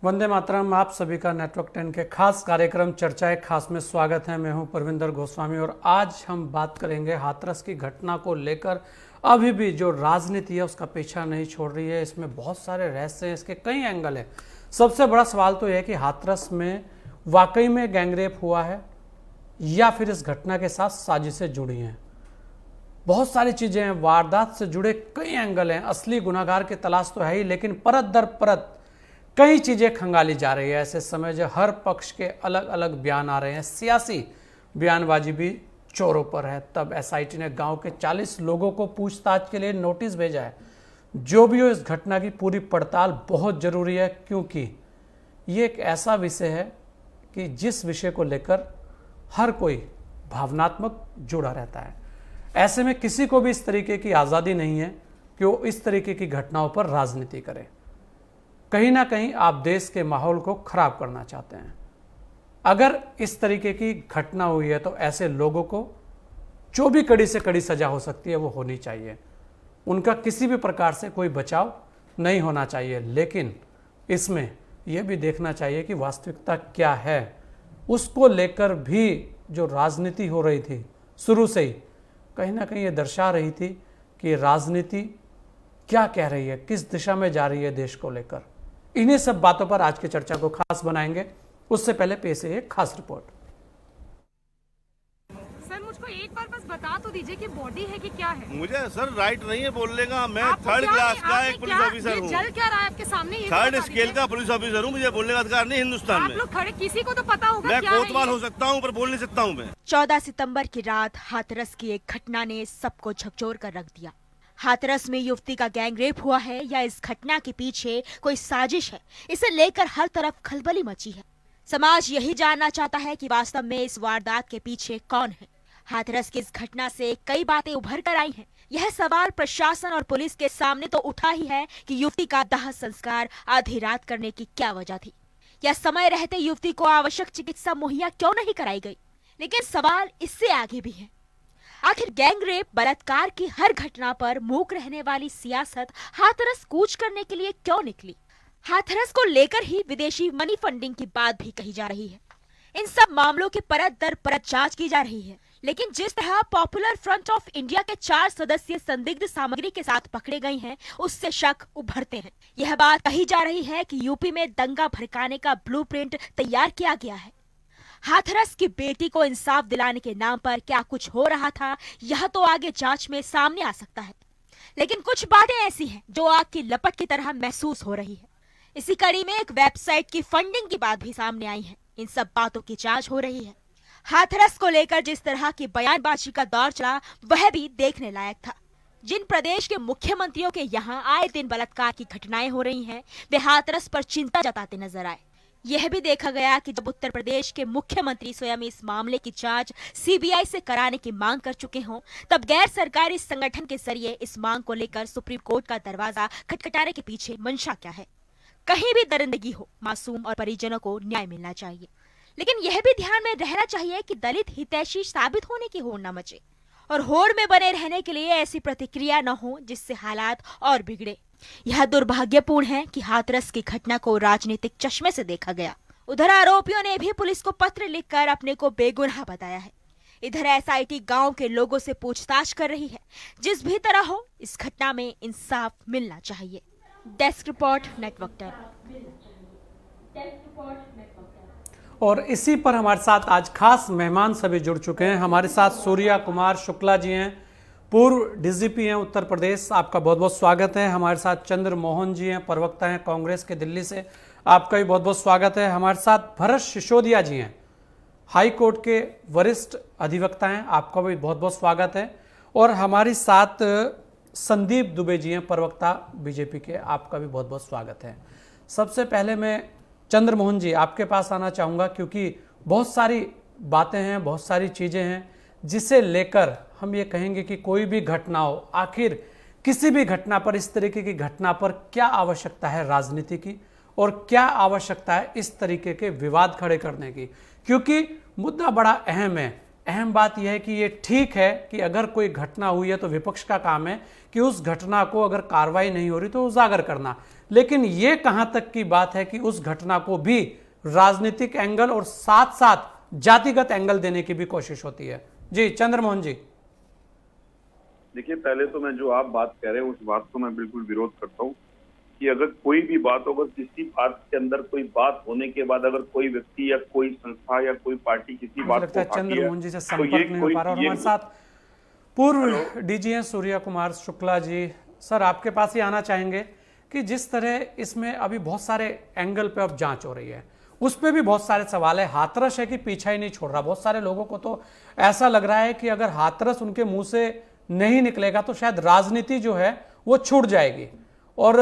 वंदे मातरम। आप सभी का नेटवर्क 10 के खास कार्यक्रम चर्चाएं खास में स्वागत है। मैं हूं परविंदर गोस्वामी और आज हम बात करेंगे हाथरस की घटना को लेकर। अभी भी जो राजनीति है उसका पीछा नहीं छोड़ रही है। इसमें बहुत सारे रहस्य हैं, इसके कई एंगल हैं। सबसे बड़ा सवाल तो यह है कि हाथरस में वाकई में गैंगरेप हुआ है या फिर इस घटना के साथ साजिशें जुड़ी हैं। बहुत सारी चीजें हैं, वारदात से जुड़े कई एंगल हैं। असली गुनाहगार की तलाश तो है ही, लेकिन परत दर परत कई चीजें खंगाली जा रही है। ऐसे समय जो हर पक्ष के अलग अलग बयान आ रहे हैं, सियासी बयानबाजी भी चोरों पर है। तब एसआईटी ने गांव के 40 लोगों को पूछताछ के लिए नोटिस भेजा है। जो भी हो, इस घटना की पूरी पड़ताल बहुत जरूरी है, क्योंकि ये एक ऐसा विषय है कि जिस विषय को लेकर हर कोई भावनात्मक जुड़ा रहता है। ऐसे में किसी को भी इस तरीके की आज़ादी नहीं है कि वो इस तरीके की घटनाओं पर राजनीति करे। कहीं ना कहीं आप देश के माहौल को खराब करना चाहते हैं। अगर इस तरीके की घटना हुई है तो ऐसे लोगों को जो भी कड़ी से कड़ी सजा हो सकती है वो होनी चाहिए। उनका किसी भी प्रकार से कोई बचाव नहीं होना चाहिए। लेकिन इसमें यह भी देखना चाहिए कि वास्तविकता क्या है। उसको लेकर भी जो राजनीति हो रही थी शुरू से ही, कहीं ना कहीं ये दर्शा रही थी कि राजनीति क्या कह रही है, किस दिशा में जा रही है देश को लेकर। इन्हीं सब बातों पर आज की चर्चा को खास बनाएंगे। उससे पहले पेश है एक खास रिपोर्ट। सर, मुझको एक बार बस बता तो दीजिए कि बॉडी है कि क्या है। मुझे सर राइट नहीं है बोलने का। मैं आपको थर्ड क्या क्लास है? का आपने एक पुलिस क्या- ऑफिसर ये हूँ। जल क्या रहा है आपके सामने? ये थर्ड बता स्केल दीजिए। का पुलिस ऑफिसर हूँ। मुझे बोलने का अधिकार नहीं हिंदुस्तान आप में। लोग खड़े, किसी को तो पता होगा मैं क्या है कोतवाल ये। हो सकता हूँ पर बोल नहीं सकता हूँ मैं। 14 सितंबर की रात हाथरस की एक घटना ने सबको झकझोर कर रख दिया। हाथरस में युवती का गैंगरेप हुआ है या इस घटना के पीछे कोई साजिश है, इसे लेकर हर तरफ खलबली मची है। समाज यही जानना चाहता है कि वास्तव में इस वारदात के पीछे कौन है। हाथरस की इस घटना से कई बातें उभर कर आई हैं। यह सवाल प्रशासन और पुलिस के सामने तो उठा ही है कि युवती का दाह संस्कार आधी रात करने की क्या वजह थी, या समय रहते युवती को आवश्यक चिकित्सा मुहैया क्यों नहीं कराई गई। लेकिन सवाल इससे आगे भी है। आखिर गैंगरेप, बलात्कार की हर घटना पर मूक रहने वाली सियासत हाथरस कूच करने के लिए क्यों निकली। हाथरस को लेकर ही विदेशी मनी फंडिंग की बात भी कही जा रही है। इन सब मामलों की परत दर परत जांच की जा रही है। लेकिन जिस तरह पॉपुलर फ्रंट ऑफ इंडिया के 4 सदस्य संदिग्ध सामग्री के साथ पकड़े गए हैं, उससे शक उभरते हैं। यह बात कही जा रही है कि यूपी में दंगा भड़काने का ब्लूप्रिंट तैयार किया गया है। हाथरस की बेटी को इंसाफ दिलाने के नाम पर क्या कुछ हो रहा था, यह तो आगे जांच में सामने आ सकता है। लेकिन कुछ बातें ऐसी हैं जो आग की लपट की तरह महसूस हो रही है। इसी कड़ी में एक वेबसाइट की फंडिंग की बात भी सामने आई है। इन सब बातों की जांच हो रही है। हाथरस को लेकर जिस तरह की बयानबाजी का दौर चला, वह भी देखने लायक था। जिन प्रदेश के मुख्यमंत्रियों के यहाँ आए दिन बलात्कार की घटनाएं हो रही हैं, वे हाथरस पर चिंता जताते नजर आए। यह भी देखा गया कि जब उत्तर प्रदेश के मुख्यमंत्री स्वयं इस मामले की जांच सीबीआई से कराने की मांग कर चुके हों, तब गैर सरकारी संगठन के जरिए इस मांग को लेकर सुप्रीम कोर्ट का दरवाजा खटखटाने के पीछे मंशा क्या है। कहीं भी दरिंदगी हो, मासूम और परिजनों को न्याय मिलना चाहिए। लेकिन यह भी ध्यान में रहना चाहिए कि दलित हितैषी साबित होने की होड़ न मचे और होड़ में बने रहने के लिए ऐसी प्रतिक्रिया न हो जिससे हालात और बिगड़े। यह दुर्भाग्यपूर्ण है कि हाथरस की घटना को राजनीतिक चश्मे से देखा गया। उधर आरोपियों ने भी पुलिस को पत्र लिखकर अपने को बेगुनाह बताया है। इधर एसआईटी गांव के लोगों से पूछताछ कर रही है। जिस भी तरह हो, इस घटना में इंसाफ मिलना चाहिए। Desk report, network 10। और इसी पर हमारे साथ आज खास मेहमान सभी जुड़ चुके हैं। हमारे साथ सूर्या कुमार शुक्ला जी हैं, पूर्व डीजीपी हैं उत्तर प्रदेश, आपका बहुत बहुत स्वागत है। हमारे साथ चंद्र मोहन जी हैं, प्रवक्ता हैं कांग्रेस के दिल्ली से, आपका भी बहुत बहुत स्वागत है। हमारे साथ भरत सिसोदिया जी हैं, हाई कोर्ट के वरिष्ठ अधिवक्ता हैं, आपका भी बहुत बहुत स्वागत है। और हमारे साथ संदीप दुबे जी हैं, प्रवक्ता बीजेपी के, आपका भी बहुत बहुत स्वागत है। सबसे पहले मैं चंद्र मोहन जी आपके पास आना चाहूँगा, क्योंकि बहुत सारी बातें हैं, बहुत सारी चीज़ें हैं जिसे लेकर हम ये कहेंगे कि कोई भी घटना हो, आखिर किसी भी घटना पर, इस तरीके की घटना पर क्या आवश्यकता है राजनीति की और क्या आवश्यकता है इस तरीके के विवाद खड़े करने की, क्योंकि मुद्दा बड़ा अहम है। अहम बात यह है कि ये ठीक है कि अगर कोई घटना हुई है तो विपक्ष का काम है कि उस घटना को, अगर कार्रवाई नहीं हो रही तो उजागर करना, लेकिन ये कहां तक की बात है कि उस घटना को भी राजनीतिक एंगल और साथ साथ जातिगत एंगल देने की भी कोशिश होती है? जी चंद्रमोहन जी। देखिए, पहले तो मैं जो आप बात कह रहे हैं उस बात को मैं बिल्कुल विरोध करता हूँ कि अगर कोई भी बात हो, अगर किसी बात के अंदर कोई बात होने के बाद अगर कोई व्यक्ति या कोई संस्था या कोई पार्टी किसी बात लगता है को उठाती है, चंद्रमोहन जी से तो संपर्क नहीं हो पा रहा। और हमारे साथ पूर्व डीजीएस सूर्य कुमार शुक्ला जी, सर आपके पास ही आना चाहेंगे कि जिस तरह इसमें अभी बहुत सारे एंगल पे अब जांच हो रही है, उस पर भी बहुत सारे सवाल है। हाथरस है कि पीछा ही नहीं छोड़ रहा। बहुत सारे लोगों को तो ऐसा लग रहा है कि अगर हाथरस उनके मुंह से नहीं निकलेगा तो शायद राजनीति जो है वो छूट जाएगी। और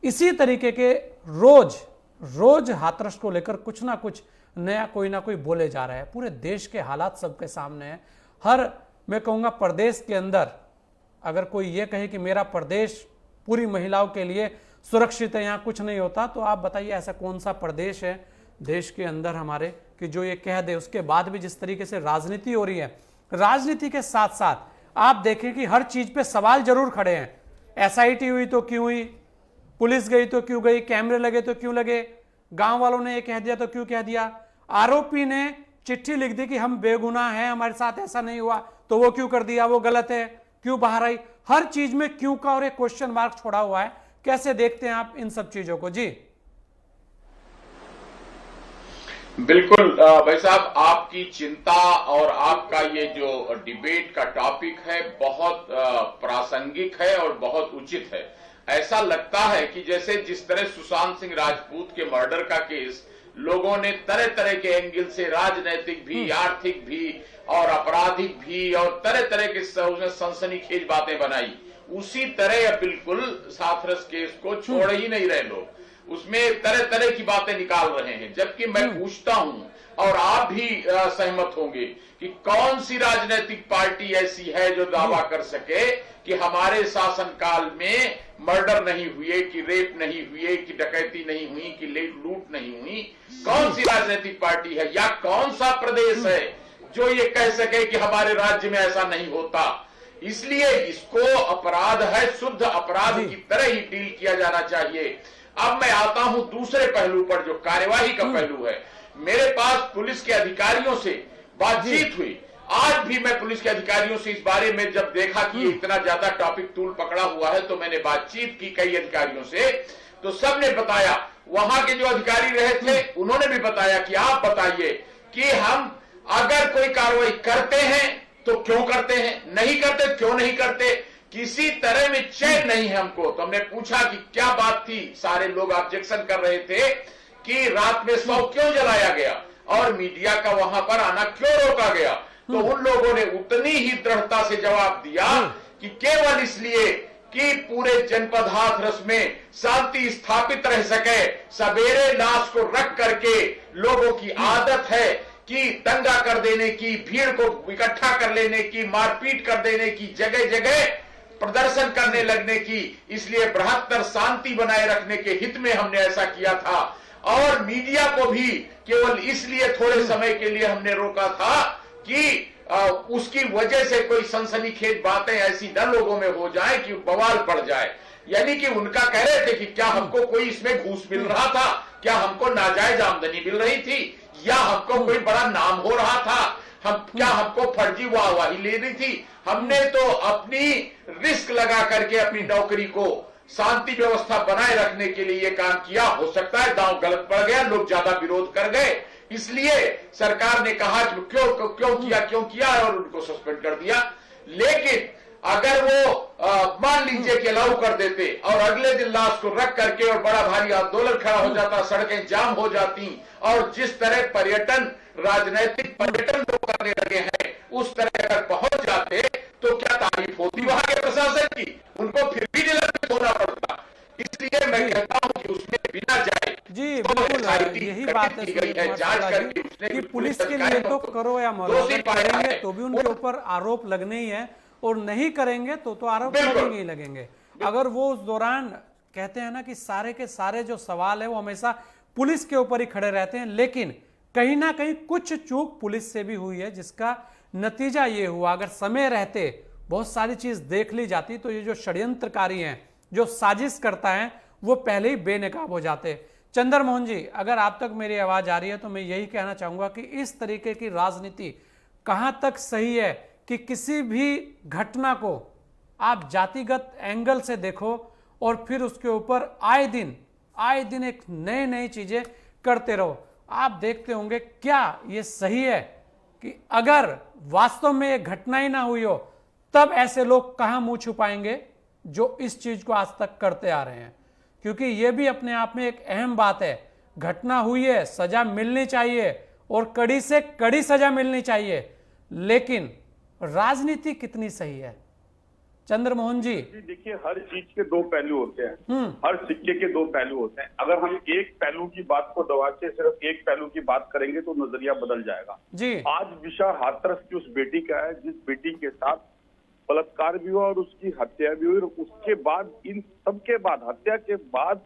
इसी तरीके के रोज हाथरस को लेकर कुछ ना कुछ नया कोई ना कोई बोले जा रहा है। पूरे देश के हालात सबके सामने है। हर मैं कहूँगा प्रदेश के अंदर अगर कोई ये कहे कि मेरा प्रदेश पूरी महिलाओं के लिए सुरक्षित है, यहाँ कुछ नहीं होता, तो आप बताइए ऐसा कौन सा प्रदेश है देश के अंदर हमारे कि जो ये कह दे। उसके बाद भी जिस तरीके से राजनीति हो रही है, राजनीति के साथ साथ आप देखें कि हर चीज पे सवाल जरूर खड़े हैं। एसआईटी हुई तो क्यों हुई, पुलिस गई तो क्यों गई, कैमरे लगे तो क्यों लगे, गांव वालों ने ये कह दिया तो क्यों कह दिया, आरोपी ने चिट्ठी लिख दी कि हम बेगुनाह हैं, हमारे साथ ऐसा नहीं हुआ, तो वो क्यों कर दिया, वो गलत है, क्यों बाहर आई। हर चीज में क्यों का और एक क्वेश्चन मार्क छोड़ा हुआ है। कैसे देखते हैं आप इन सब चीजों को? जी बिल्कुल भाई साहब, आपकी चिंता और आपका ये जो डिबेट का टॉपिक है बहुत प्रासंगिक है और बहुत उचित है। ऐसा लगता है कि जैसे जिस तरह सुशांत सिंह राजपूत के मर्डर का केस लोगों ने तरह तरह के एंगल से, राजनैतिक भी, आर्थिक भी और आपराधिक भी और तरह तरह के सनसनीखेज बातें बनाई, उसी तरह बिल्कुल हाथरस केस को छोड़ ही नहीं रहे लोग। उसमें तरह तरह की बातें निकाल रहे हैं। जबकि मैं पूछता हूं और आप भी सहमत होंगे कि कौन सी राजनीतिक पार्टी ऐसी है जो दावा कर सके कि हमारे शासनकाल में मर्डर नहीं हुए, कि रेप नहीं हुए, कि डकैती नहीं हुई, कि लूट नहीं हुई। कौन सी राजनीतिक पार्टी है या कौन सा प्रदेश है जो ये कह सके कि हमारे राज्य में ऐसा नहीं होता। इसलिए इसको अपराध है, शुद्ध अपराध की तरह ही डील किया जाना चाहिए। अब मैं आता हूं दूसरे पहलू पर जो कार्यवाही का पहलू है। मेरे पास पुलिस के अधिकारियों से बातचीत हुई। आज भी मैं पुलिस के अधिकारियों से इस बारे में जब देखा कि इतना ज्यादा टॉपिक तूल पकड़ा हुआ है तो मैंने बातचीत की कई अधिकारियों से, तो सबने बताया, वहां के जो अधिकारी रहे थे उन्होंने भी बताया कि आप बताइए कि हम अगर कोई कार्रवाई करते हैं तो क्यों करते हैं, नहीं करते क्यों नहीं करते, किसी तरह में चैन नहीं है हमको। तो हमने पूछा कि क्या बात थी। सारे लोग ऑब्जेक्शन कर रहे थे कि रात में 100 क्यों जलाया गया और मीडिया का वहां पर आना क्यों रोका गया। तो उन लोगों ने उतनी ही दृढ़ता से जवाब दिया कि केवल इसलिए कि पूरे जनपद हाथरस में शांति स्थापित रह सके। सवेरे लाश को रख करके लोगों की आदत है कि दंगा कर देने की, भीड़ को इकट्ठा कर लेने की, मारपीट कर देने की, जगह जगह प्रदर्शन करने लगने की। इसलिए बृहत्तर शांति बनाए रखने के हित में हमने ऐसा किया था। और मीडिया को भी केवल इसलिए थोड़े समय के लिए हमने रोका था कि उसकी वजह से कोई सनसनीखेज बातें ऐसी न लोगों में हो जाए कि बवाल पड़ जाए। यानी कि उनका कह रहे थे कि क्या हमको कोई इसमें घूस मिल रहा था, क्या हमको नाजायज आमदनी मिल रही थी, या हमको कोई बड़ा नाम हो रहा था, क्या हमको फर्जी वाहवाही लेनी थी। हमने तो अपनी रिस्क लगा करके अपनी नौकरी को शांति व्यवस्था बनाए रखने के लिए ये काम किया। हो सकता है दांव गलत पड़ गया, लोग ज्यादा विरोध कर गए, इसलिए सरकार ने कहा कि क्यों किया और उनको सस्पेंड कर दिया। लेकिन अगर वो मान लीजिए कि अलाउ कर देते और अगले दिन लाश को रख करके और बड़ा भारी आंदोलन खड़ा हो जाता, सड़कें जाम हो जाती, और जिस तरह पर्यटन, राजनीतिक पर्यटन लोग करने लगे हैं उस तरह अगर पहुंच जाते तो क्या तारीफ होती वहां के प्रशासन की। उनको फिर भी निलंबित होना पड़ता। इसलिए मैं कहता हूं कि उसमें बिना जाए जी बिल्कुल यही बात है जांच करके कि पुलिस के लिए तो करो या मरो, करेंगे तो भी उनके ऊपर आरोप लगने ही है, और नहीं करेंगे तो आरोप लगेंगे ही लगेंगे। अगर वो उस दौरान कहते हैं ना कि सारे के सारे जो सवाल है वो हमेशा पुलिस के ऊपर ही खड़े रहते हैं, लेकिन कहीं ना कहीं कुछ चूक पुलिस से भी हुई है, जिसका नतीजा ये हुआ। अगर समय रहते बहुत सारी चीज देख ली जाती तो ये जो षड्यंत्रकारी हैं, जो साजिश करता है, वो पहले ही बेनकाब हो जाते। चंद्र मोहन जी, अगर आप तक मेरी आवाज आ रही है तो मैं यही कहना चाहूंगा कि इस तरीके की राजनीति कहां तक सही है कि किसी भी घटना को आप जातिगत एंगल से देखो और फिर उसके ऊपर आए दिन एक नई चीजें करते रहो। आप देखते होंगे क्या ये सही है कि अगर वास्तव में ये घटना ही ना हुई हो तब ऐसे लोग कहां मुंह छुपाएंगे जो इस चीज को आज तक करते आ रहे हैं? क्योंकि ये भी अपने आप में एक अहम बात है। घटना हुई है, सजा मिलनी चाहिए और कड़ी से कड़ी सजा मिलनी चाहिए, लेकिन राजनीति कितनी सही है? चंद्र मोहन जी, देखिए, हर चीज के दो पहलू होते हैं, हर सिक्के के दो पहलू होते हैं। अगर हम एक पहलू की बात को दबा के सिर्फ एक पहलू की बात करेंगे तो नजरिया बदल जाएगा जी। आज विषय हाथरस की उस बेटी का है जिस बेटी के साथ बलात्कार भी हुआ और उसकी हत्या भी हुई, और उसके बाद इन सब के बाद, हत्या के बाद,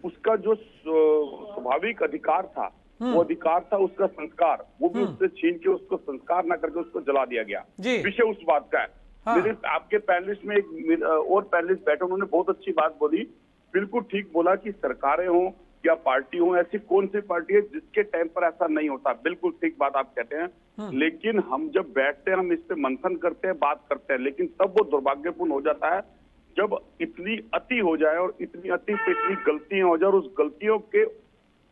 उसका जो स्वाभाविक अधिकार था, वो अधिकार था उसका संस्कार, वो भी उससे छीन के उसको संस्कार ना करके उसको जला दिया गया। विषय उस बात का है। हाँ। मेरे आपके पैनलिस्ट में एक और पैनलिस्ट बैठे, उन्होंने बहुत अच्छी बात बोली, बिल्कुल ठीक बोला कि सरकारें हों या पार्टी हो, ऐसी कौन सी पार्टी है जिसके टाइम पर ऐसा नहीं होता। बिल्कुल ठीक बात आप कहते हैं, लेकिन हम जब बैठते हैं, हम इस पे मंथन करते हैं, बात करते हैं, लेकिन तब वो दुर्भाग्यपूर्ण हो जाता है जब इतनी अति हो जाए और इतनी अति पे इतनी गलतियां हो जाए और उस गलतियों के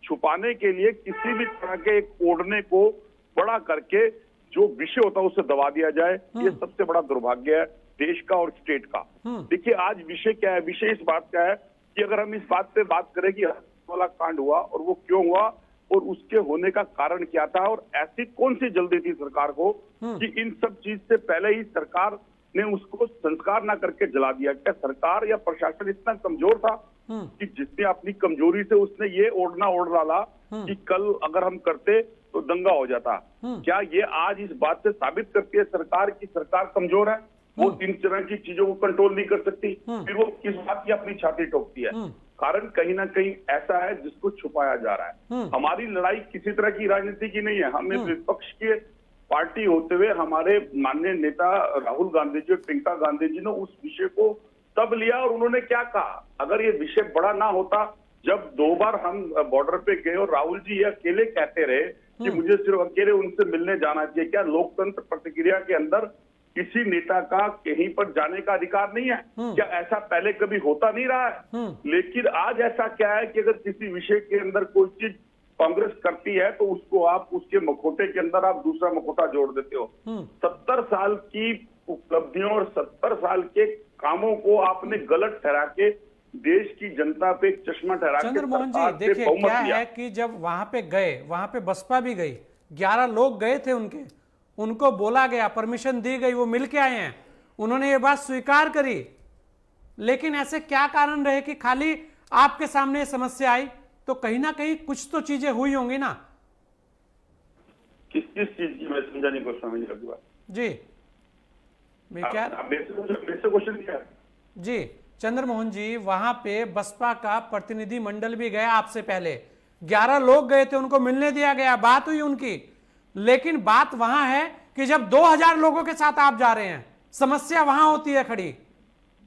छुपाने के लिए किसी भी तरह के एक ओढ़ने को बड़ा करके जो विषय होता है उसे दबा दिया जाए। ये सबसे बड़ा दुर्भाग्य है देश का और स्टेट का। देखिए, आज विषय क्या है? विषय इस बात का है कि अगर हम इस बात पे बात करें कि वाला कांड हुआ और वो क्यों हुआ और उसके होने का कारण क्या था, और ऐसी कौन सी जल्दी थी सरकार को कि इन सब चीज से पहले ही सरकार ने उसको संस्कार ना करके जला दिया। क्या सरकार या प्रशासन इतना कमजोर था कि जिसने अपनी कमजोरी से उसने ये ओढ़ना ओढ़ डाला कि कल अगर हम करते तो दंगा हो जाता? क्या ये आज इस बात से साबित करती है सरकार की सरकार कमजोर है, वो इन तरह की चीजों को कंट्रोल नहीं कर सकती? फिर वो किस बात की अपनी छाती ठोकती है? कारण कहीं ना कहीं ऐसा है जिसको छुपाया जा रहा है। हमारी लड़ाई किसी तरह की राजनीति की नहीं है। हमें विपक्ष के पार्टी होते हुए हमारे माननीय नेता राहुल गांधी जी और प्रियंका गांधी जी ने उस विषय को तब लिया और उन्होंने क्या कहा, अगर ये विषय बड़ा ना होता, जब 2 बार हम बॉर्डर पे गए और राहुल जी ये अकेले कहते रहे कि मुझे सिर्फ अकेले उनसे मिलने जाना चाहिए, क्या लोकतंत्र प्रतिक्रिया के अंदर किसी नेता का कहीं पर जाने का अधिकार नहीं है? क्या ऐसा पहले कभी होता नहीं रहा है? लेकिन आज ऐसा क्या है कि अगर किसी विषय के अंदर कोई चीज कांग्रेस करती है तो उसको आप उसके मखोटे के अंदर आप दूसरा मखोटा जोड़ देते हो। 70 साल की उपलब्धियों और 70 साल के कामों को आपने गलत ठहरा के देश की जनता पे एक चश्मा ठहरा के चंद्र मोहन जी, देखिए क्या है कि जब वहां पे गए, वहां पे बसपा भी गई, 11 लोग गए थे उनको बोला गया, परमिशन दी गई, वो मिल के आए हैं, उन्होंने ये बात स्वीकार करी, लेकिन ऐसे क्या कारण रहे कि खाली आपके सामने समस्या आई? तो कहीं ना कहीं कुछ तो चीजें हुई होंगी ना। किस चीज की? मैं समझा नहीं गोस्वामी जी आपकी बात। जी, मैं क्या क्वेश्चन क्या है? जी चंद्र मोहन जी, वहां पे बसपा का प्रतिनिधि मंडल भी गया आपसे पहले, 11 लोग गए थे, उनको मिलने दिया गया, बात हुई उनकी, लेकिन बात वहां है कि जब 2000 लोगों के साथ आप जा रहे हैं, समस्या वहां होती है खड़ी।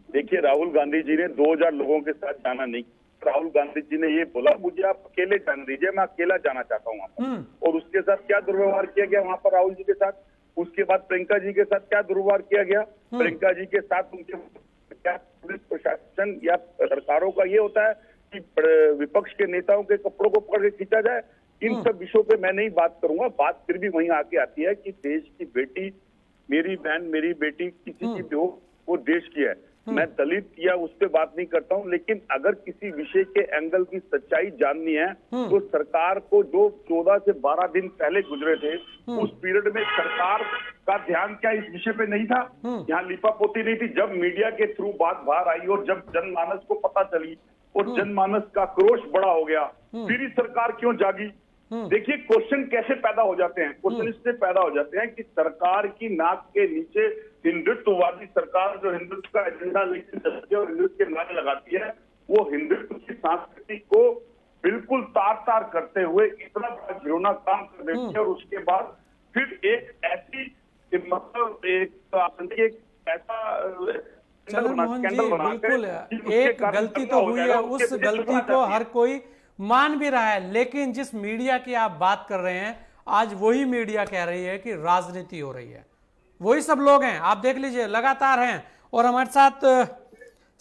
देखिए, राहुल गांधी जी ने 2000 लोगों के साथ जाना नहीं, राहुल गांधी जी ने ये बोला मुझे आप अकेले जाने दीजिए, मैं अकेला जाना चाहता हूँ वहां पर। और उसके साथ क्या दुर्व्यवहार किया गया वहां पर राहुल जी के साथ? उसके बाद प्रियंका जी के साथ क्या दुर्व्यवहार किया गया? प्रियंका जी के साथ उनके क्या पुलिस प्रशासन या सरकारों का ये होता है कि विपक्ष के नेताओं के कपड़ों को पकड़ के खींचा जाए? इन सब विषयों पे मैं नहीं बात करूंगा। बात फिर भी वहीं आके आती है कि देश की बेटी, मेरी बहन, मेरी बेटी, किसी की भी हो, वो देश की है। मैं दलित या उस पर बात नहीं करता हूं, लेकिन अगर किसी विषय के एंगल की सच्चाई जाननी है तो सरकार को जो 14 से 12 दिन पहले गुजरे थे, उस पीरियड में सरकार का ध्यान क्या इस विषय पे नहीं था? यहाँ लिपापोती नहीं थी? जब मीडिया के थ्रू बात बाहर आई और जब जनमानस को पता चली और जनमानस का क्रोश बड़ा हो गया, फिर ही सरकार क्यों जागी? देखिए, क्वेश्चन कैसे पैदा हो जाते हैं? क्वेश्चन इससे पैदा हो जाते हैं कि सरकार की नाक के नीचे हिंदुत्ववादी सरकार जो हिंदुत्व का एजेंडा लेकर चलती है और हिंदुत्व के नारे लगाती है, वो हिंदुत्व की संस्कृति को बिल्कुल तार-तार करते हुए इतना बड़ा घिनौना काम कर देती है और उसके बाद फिर एक ऐसी मतलब एक ऐसा चंद्र मोहन जी, बिल्कुल एक गलती तो हुई है, उस गलती को हर कोई मान भी रहा है, लेकिन जिस मीडिया की आप बात कर रहे हैं, आज वही मीडिया कह रही है कि राजनीति हो रही है। वही सब लोग हैं, आप देख लीजिए, लगातार हैं। और हमारे साथ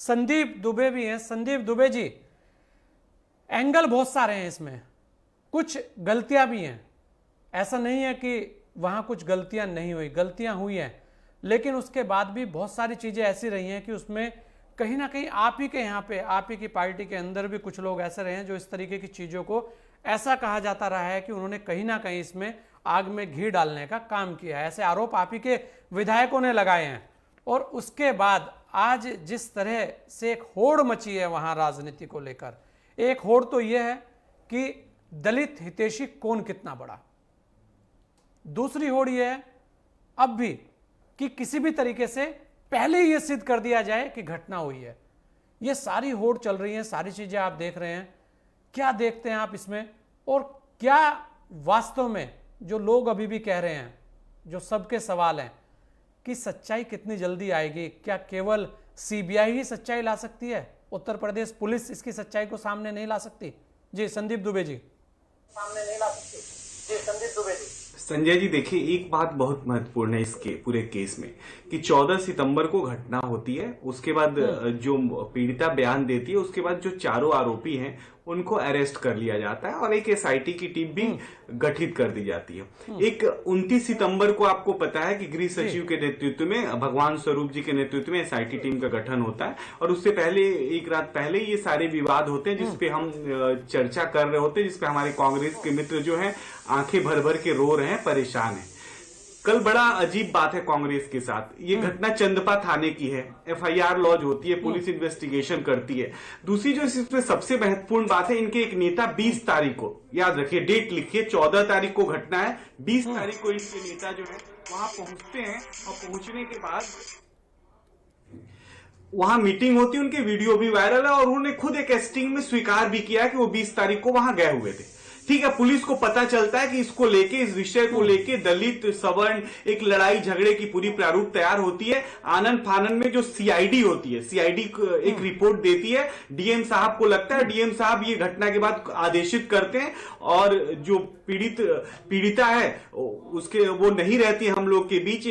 संदीप दुबे भी हैं। संदीप दुबे जी, एंगल बहुत सारे हैं इसमें, कुछ गलतियां भी हैं, ऐसा नहीं है कि वहां कुछ गलतियां नहीं हुई, गलतियां हुई हैं, लेकिन उसके बाद भी बहुत सारी चीजें ऐसी रही हैं कि उसमें कहीं ना कहीं आप ही के यहाँ पे, आप ही की पार्टी के अंदर भी कुछ लोग ऐसे रहे हैं जो इस तरीके की चीजों को, ऐसा कहा जाता रहा है कि उन्होंने कहीं ना कहीं इसमें आग में घी डालने का काम किया है। ऐसे आरोप आप ही के विधायकों ने लगाए हैं। और उसके बाद आज जिस तरह से एक होड़ मची है वहां राजनीति को लेकर, एक होड़ तो यह है कि दलित हितैषी कौन कितना बड़ा, दूसरी होड़ यह है अब भी कि किसी भी तरीके से पहले ही यह सिद्ध कर दिया जाए कि घटना हुई है। ये सारी होड़ चल रही है, सारी चीजें आप देख रहे हैं। क्या देखते हैं आप इसमें, और क्या वास्तव में जो लोग अभी भी कह रहे हैं, जो सबके सवाल हैं कि सच्चाई कितनी जल्दी आएगी, क्या केवल सीबीआई ही सच्चाई ला सकती है, उत्तर प्रदेश पुलिस इसकी सच्चाई को सामने नहीं ला सकती? जी संदीप दुबे जी। सामने नहीं ला सकती। जी संदीप दुबे जी। संजय जी, देखिए एक बात बहुत महत्वपूर्ण है इसके पूरे केस में कि 14 सितंबर को घटना होती है, उसके बाद जो पीड़िता बयान देती है, उसके बाद जो चारों आरोपी हैं उनको अरेस्ट कर लिया जाता है और एक एसआईटी की टीम भी गठित कर दी जाती है। एक 29 सितंबर को आपको पता है कि गृह सचिव के नेतृत्व में, भगवान स्वरूप जी के नेतृत्व में एसआईटी टीम का गठन होता है और उससे पहले एक रात पहले ये सारे विवाद होते हैं जिसपे हम चर्चा कर रहे होते हैं, जिसपे हमारे कांग्रेस के मित्र जो हैं आंखें भर भर के रो रहे हैं, परेशान हैं। कल बड़ा अजीब बात है कांग्रेस के साथ, ये घटना चंदपा थाने की है, एफआईआर लॉन्च होती है, पुलिस इन्वेस्टिगेशन करती है। दूसरी जो इसमें सबसे महत्वपूर्ण बात है, इनके एक नेता 20 तारीख को, याद रखिए डेट लिखिए, 14 तारीख को घटना है, 20 तारीख को इनके नेता जो है वहां पहुंचते हैं और पहुंचने के बाद वहां मीटिंग होती है, उनके वीडियो भी वायरल है और उन्होंने खुद एक एस्टिंग में स्वीकार भी किया कि वो 20 तारीख को वहां गए हुए थे। ठीक है, पुलिस को पता चलता है कि इसको लेके, इस विषय को लेके दलित सवर्ण एक लड़ाई झगड़े की पूरी प्रारूप तैयार होती है। आनंद फानन में जो सीआईडी होती है, सीआईडी एक रिपोर्ट देती है, डीएम साहब को लगता है, डीएम साहब ये घटना के बाद आदेशित करते हैं और जो पीड़िता है उसके वो नहीं रहती हम लोग के बीच,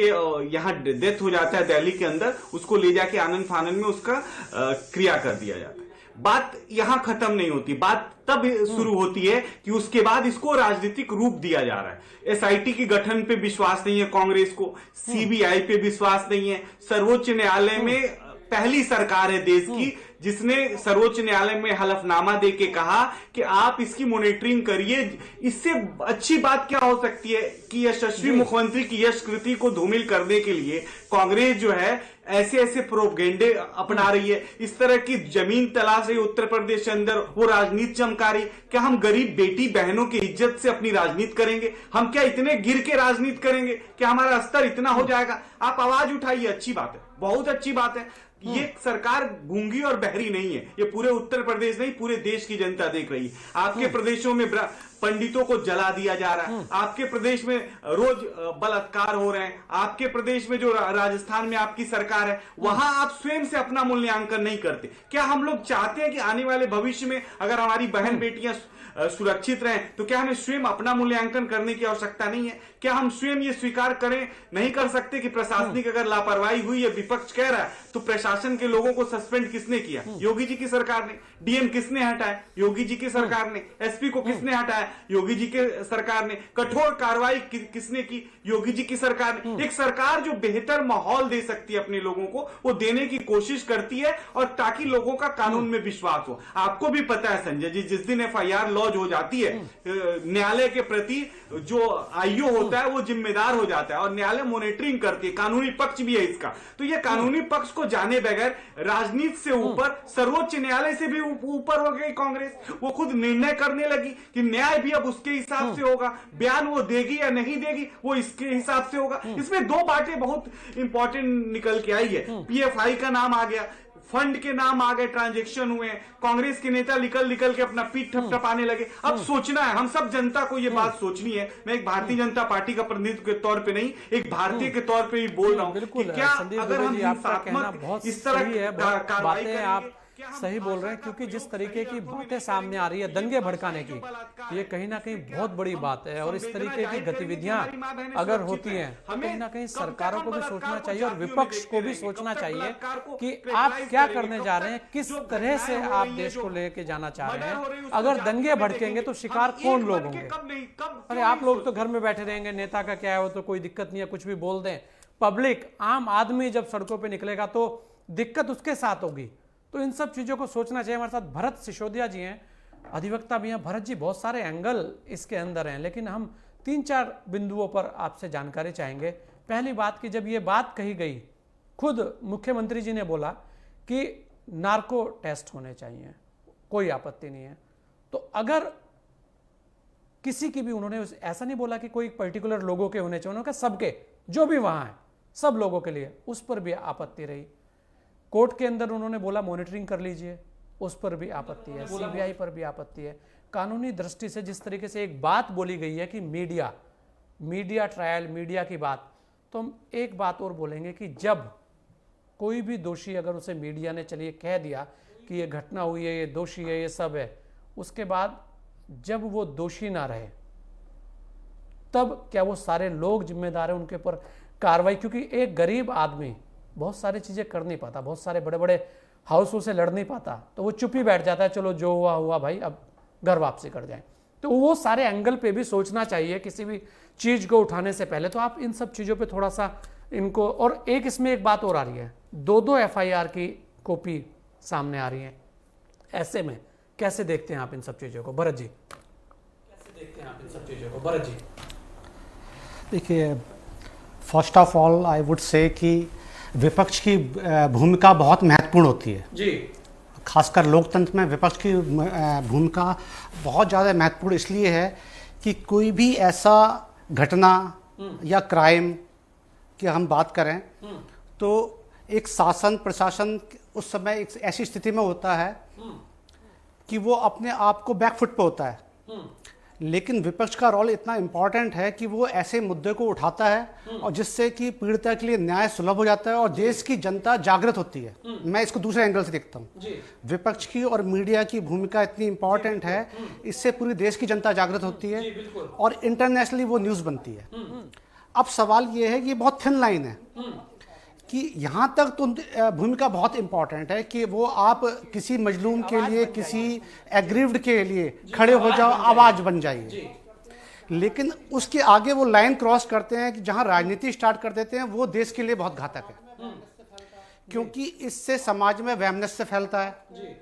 यहाँ डेथ हो जाता है दिल्ली के अंदर, उसको ले जाके आनंद फानन में उसका क्रिया कर दिया जाता है। बात यहां खत्म नहीं होती, बात तब शुरू होती है कि उसके बाद इसको राजनीतिक रूप दिया जा रहा है। एसआईटी के गठन पे विश्वास नहीं है कांग्रेस को, सीबीआई पे विश्वास नहीं है। सर्वोच्च न्यायालय में पहली सरकार है देश की जिसने सर्वोच्च न्यायालय में हलफनामा देके कहा कि आप इसकी मॉनिटरिंग करिए। इससे अच्छी बात क्या हो सकती है कि यशस्वी मुख्यमंत्री की यश कृति को धूमिल करने के लिए कांग्रेस जो है ऐसे ऐसे प्रोपगेंडे अपना रही है, इस तरह की जमीन तलाश रही उत्तर प्रदेश के अंदर, वो राजनीति चमका रही। क्या हम गरीब बेटी बहनों की इज्जत से अपनी राजनीति करेंगे? हम क्या इतने गिर के राजनीति करेंगे? क्या हमारा स्तर इतना हो जाएगा? आप आवाज उठाइए, अच्छी बात है, बहुत अच्छी बात है। ये सरकार गूंगी और बहरी नहीं है, ये पूरे उत्तर प्रदेश नहीं पूरे देश की जनता देख रही है। आपके प्रदेशों में पंडितों को जला दिया जा रहा है, आपके प्रदेश में रोज बलात्कार हो रहे हैं, आपके प्रदेश में जो राजस्थान में आपकी सरकार है वहां आप स्वयं से अपना मूल्यांकन नहीं करते। क्या हम लोग चाहते हैं कि आने वाले भविष्य में अगर हमारी बहन बेटियां सुरक्षित रहें तो क्या हमें स्वयं अपना मूल्यांकन करने की आवश्यकता नहीं है? क्या हम स्वयं ये स्वीकार करें नहीं कर सकते कि प्रशासनिक अगर लापरवाही हुई है, विपक्ष कह रहा है, तो प्रशासन के लोगों को सस्पेंड किसने किया? योगी जी की सरकार ने। डीएम किसने हटाया? योगी जी की सरकार ने। एसपी को किसने हटाया? योगी जी के सरकार ने। कठोर कार्रवाई किसने की? योगी जी की सरकार ने। एक सरकार जो बेहतर माहौल दे सकती है अपने लोगों को, वो देने की कोशिश करती है और ताकि लोगों का कानून में विश्वास हो। आपको भी पता है संजय जी, जिस दिन एफआईआर लॉन्च हो जाती है, न्यायालय के प्रति जो आईओ होता है वो जिम्मेदार हो जाता है और न्यायालय मॉनिटरिंग करती है, कानूनी पक्ष भी है इसका। तो ये कानूनी पक्ष को जाने बगैर राजनीति से ऊपर, सर्वोच्च न्यायालय से भी ऊपर हो गई कांग्रेस। वो खुद निर्णय करने लगी कि न्याय भी अब उसके हिसाब से होगा, बयान वो देगी या नहीं देगी वो इसके हिसाब से होगा। इसमें दो बातें बहुत इंपॉर्टेंट निकल के आई है। पीएफआई का नाम आ गया, फंड के नाम आ गए, ट्रांजैक्शन हुए, कांग्रेस के नेता निकल के अपना पीठ ठपठपाने लगे। अब सोचना है, हम सब जनता को ये बात सोचनी है। मैं एक भारतीय जनता पार्टी का प्रतिनिधित्व के तौर पे नहीं, एक भारतीय के तौर पे भी बोल रहा हूं बिल्कुल कि क्या संदीप अगर दुबे हम जी, आपका कहना हिंसात्मक बहुत इस तरह सही है, की बहुत कार्रवाई बातें करेंगे, आप क्या हम सही बोल रहे हैं, क्योंकि जिस तरीके की बातें सामने आ रही है दंगे भड़काने की, ये कहीं ना कहीं बहुत बड़ी बात है। और इस तरीके की गतिविधियां अगर होती हैं तो कहीं ना कहीं सरकारों को भी सोचना चाहिए और विपक्ष को भी सोचना चाहिए कि आप क्या करने जा रहे हैं, किस तरह से आप देश को लेके जाना चाह रहे हैं। अगर दंगे भड़केंगे तो शिकार कौन लोग होंगे? अरे आप लोग तो घर में बैठे रहेंगे, नेता का क्या है, वो तो कोई दिक्कत नहीं है, कुछ भी बोल दें। पब्लिक, आम आदमी जब सड़कों पे निकलेगा तो दिक्कत उसके साथ होगी। तो इन सब चीजों को सोचना चाहिए। हमारे साथ भरत सिसोदिया जी हैं, अधिवक्ता भी हैं। भरत जी, बहुत सारे एंगल इसके अंदर हैं, लेकिन हम 3-4 बिंदुओं पर आपसे जानकारी चाहेंगे। पहली बात कि जब ये बात कही गई, खुद मुख्यमंत्री जी ने बोला कि नार्को टेस्ट होने चाहिए, कोई आपत्ति नहीं है। तो अगर किसी की भी, उन्होंने ऐसा नहीं बोला कि कोई पर्टिकुलर लोगों के होने चाहिए, उन्होंने कहा सबके, जो भी वहां है सब लोगों के लिए, उस पर भी आपत्ति रही। कोर्ट के अंदर उन्होंने बोला मॉनिटरिंग कर लीजिए, उस पर भी आपत्ति है। सीबीआई पर भी आपत्ति है। कानूनी दृष्टि से जिस तरीके से एक बात बोली गई है कि मीडिया ट्रायल, मीडिया की बात, तो हम एक बात और बोलेंगे कि जब कोई भी दोषी, अगर उसे मीडिया ने चलिए कह दिया कि ये घटना हुई है, ये दोषी है, ये सब है, उसके बाद जब वो दोषी ना रहे तब क्या वो सारे लोग जिम्मेदार हैं उनके ऊपर कार्रवाई? क्योंकि एक गरीब आदमी बहुत सारी चीजें कर नहीं पाता, बहुत सारे बड़े बड़े हाउसों से लड़ नहीं पाता, तो वो चुप ही बैठ जाता है, चलो जो हुआ हुआ भाई, अब घर वापसी कर जाए। तो वो सारे एंगल पे भी सोचना चाहिए किसी भी चीज को उठाने से पहले। तो आप इन सब चीजों पे थोड़ा सा इनको, और एक इसमें एक बात और आ रही है, 2-2 FIR की कॉपी सामने आ रही है, ऐसे में कैसे देखते हैं आप इन सब चीजों को? भरत जी, कैसे देखते हैं आप इन सब चीजों को? भरत जी, देखिए, first of all I would say कि विपक्ष की भूमिका बहुत महत्वपूर्ण होती है जी। खासकर लोकतंत्र में विपक्ष की भूमिका बहुत ज़्यादा महत्वपूर्ण इसलिए है कि कोई भी ऐसा घटना या क्राइम की हम बात करें तो एक शासन प्रशासन उस समय एक ऐसी स्थिति में होता है कि वो अपने आप को बैकफुट पे होता है। लेकिन विपक्ष का रोल इतना इम्पॉर्टेंट है कि वो ऐसे मुद्दे को उठाता है और जिससे कि पीड़िता के लिए न्याय सुलभ हो जाता है और देश की जनता जागृत होती है। मैं इसको दूसरे एंगल से देखता हूँ। विपक्ष की और मीडिया की भूमिका इतनी इम्पॉर्टेंट है, इससे पूरी देश की जनता जागृत होती है और इंटरनेशनली वो न्यूज़ बनती है। अब सवाल ये है कि बहुत थिन लाइन है कि यहाँ तक तो भूमिका बहुत इंपॉर्टेंट है कि वो आप किसी मजलूम के लिए, किसी एग्रीव्ड के लिए खड़े हो जाओ, आवाज बन जाइए। लेकिन उसके आगे वो लाइन क्रॉस करते हैं कि जहाँ राजनीति स्टार्ट कर देते हैं, वो देश के लिए बहुत घातक है, क्योंकि इससे समाज में वैमनस्य फैलता है।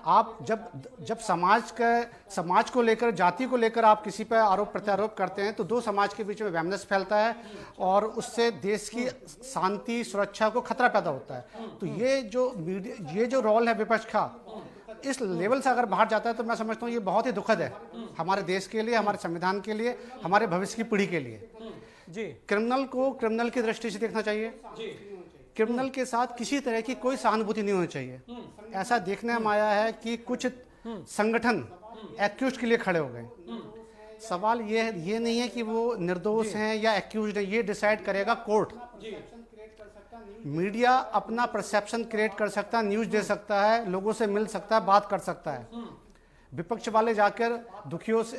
आप जब समाज को लेकर, जाति को लेकर आप किसी पर आरोप प्रत्यारोप करते हैं तो दो समाज के बीच में वैमनस्य फैलता है और उससे देश की शांति सुरक्षा को खतरा पैदा होता है। तो ये जो रोल है विपक्ष का, इस लेवल से अगर बाहर जाता है तो मैं समझता हूँ ये बहुत ही दुखद है हमारे देश के लिए, हमारे संविधान के लिए, हमारे भविष्य की पीढ़ी के लिए। जी, क्रिमिनल को क्रिमिनल की दृष्टि से देखना चाहिए। क्रिमिनल के साथ किसी तरह की कोई सहानुभूति नहीं होनी चाहिए। ऐसा देखने में आया है कि कुछ संगठन एक्यूज के लिए खड़े हो गए। सवाल ये नहीं है कि वो निर्दोष हैं या एक्यूज हैं, ये डिसाइड करेगा कोर्ट। मीडिया अपना परसेप्शन क्रिएट कर सकता है, न्यूज दे सकता है, लोगों से मिल सकता है, बात कर सकता है। विपक्ष वाले जाकर दुखियों से,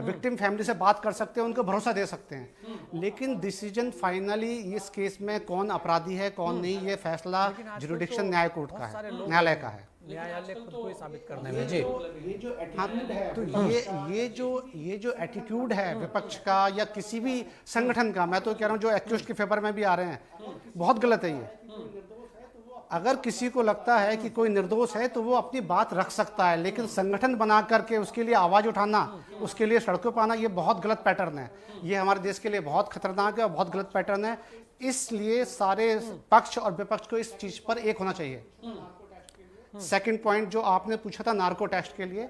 विक्टिम फैमिली से बात कर सकते हैं, उनको भरोसा दे सकते हैं। लेकिन डिसीजन फाइनली इस केस में कौन अपराधी है कौन नहीं, ये फैसला जुरिडिक्शन न्याय कोर्ट का है, न्यायालय का है। न्यायालय खुद को ही साबित करने में। जी, ये जो एटीट्यूड है विपक्ष का या किसी भी संगठन का, मैं तो कह रहा हूँ जो एक्यूज के फेवर में भी आ रहे हैं, बहुत गलत है ये। अगर किसी को लगता है कि कोई निर्दोष है तो वो अपनी बात रख सकता है, लेकिन संगठन बना करके उसके लिए आवाज उठाना, उसके लिए सड़कों पर आना, ये बहुत गलत पैटर्न है। ये हमारे देश के लिए बहुत खतरनाक है और बहुत गलत पैटर्न है। इसलिए सारे पक्ष और विपक्ष को इस चीज पर एक होना चाहिए। सेकंड पॉइंट जो आपने पूछा था नार्को टेस्ट के लिए,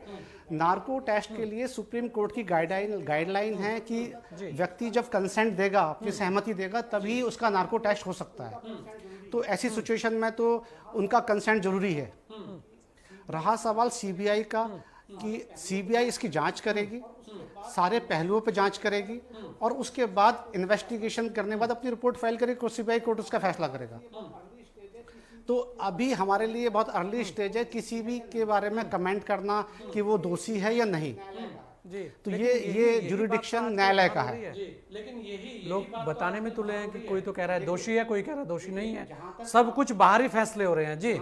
नार्को टेस्ट के लिए सुप्रीम कोर्ट की गाइडलाइन है कि व्यक्ति जब कंसेंट देगा, अपनी सहमति देगा, तभी उसका नार्को टेस्ट हो सकता है। तो ऐसी सिचुएशन में तो उनका कंसेंट जरूरी है। रहा सवाल सीबीआई का, कि सीबीआई इसकी जांच करेगी, सारे पहलुओं पे जांच करेगी और उसके बाद इन्वेस्टिगेशन करने के बाद अपनी रिपोर्ट फाइल करेगी, सीबीआई कोर्ट उसका फैसला करेगा। तो अभी हमारे लिए बहुत अर्ली स्टेज है किसी भी के बारे में कमेंट करना कि वो दोषी है या नहीं। जी, तो ये जुरिडिक्शन न्यायालय का है। लेकिन यही लोग बताने में तुले हैं कि कोई तो कह रहा है दोषी है, कोई कह रहा है दोषी नहीं है। सब कुछ बाहरी फैसले हो रहे हैं। जी,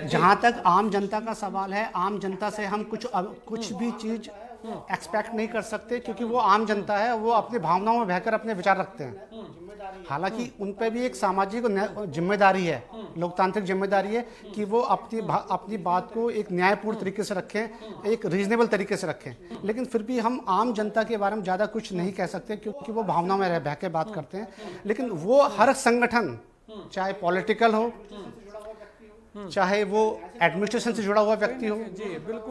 जहां तक आम जनता का सवाल है, आम जनता से हम कुछ भी चीज एक्सपेक्ट नहीं कर सकते, क्योंकि वो आम जनता है, वो अपनी भावनाओं में बहकर अपने विचार रखते हैं। हालांकि उन पे भी एक सामाजिक जिम्मेदारी है, लोकतांत्रिक जिम्मेदारी है कि वो अपनी बात को एक न्यायपूर्ण तरीके से रखें, एक रीजनेबल तरीके से रखें। लेकिन फिर भी हम आम जनता के बारे में ज़्यादा कुछ नहीं कह सकते, क्योंकि वो भावना में बह के बात करते हैं। लेकिन वो हर संगठन, चाहे पॉलिटिकल हो, चाहे वो एडमिनिस्ट्रेशन से जुड़ा हुआ व्यक्ति हो,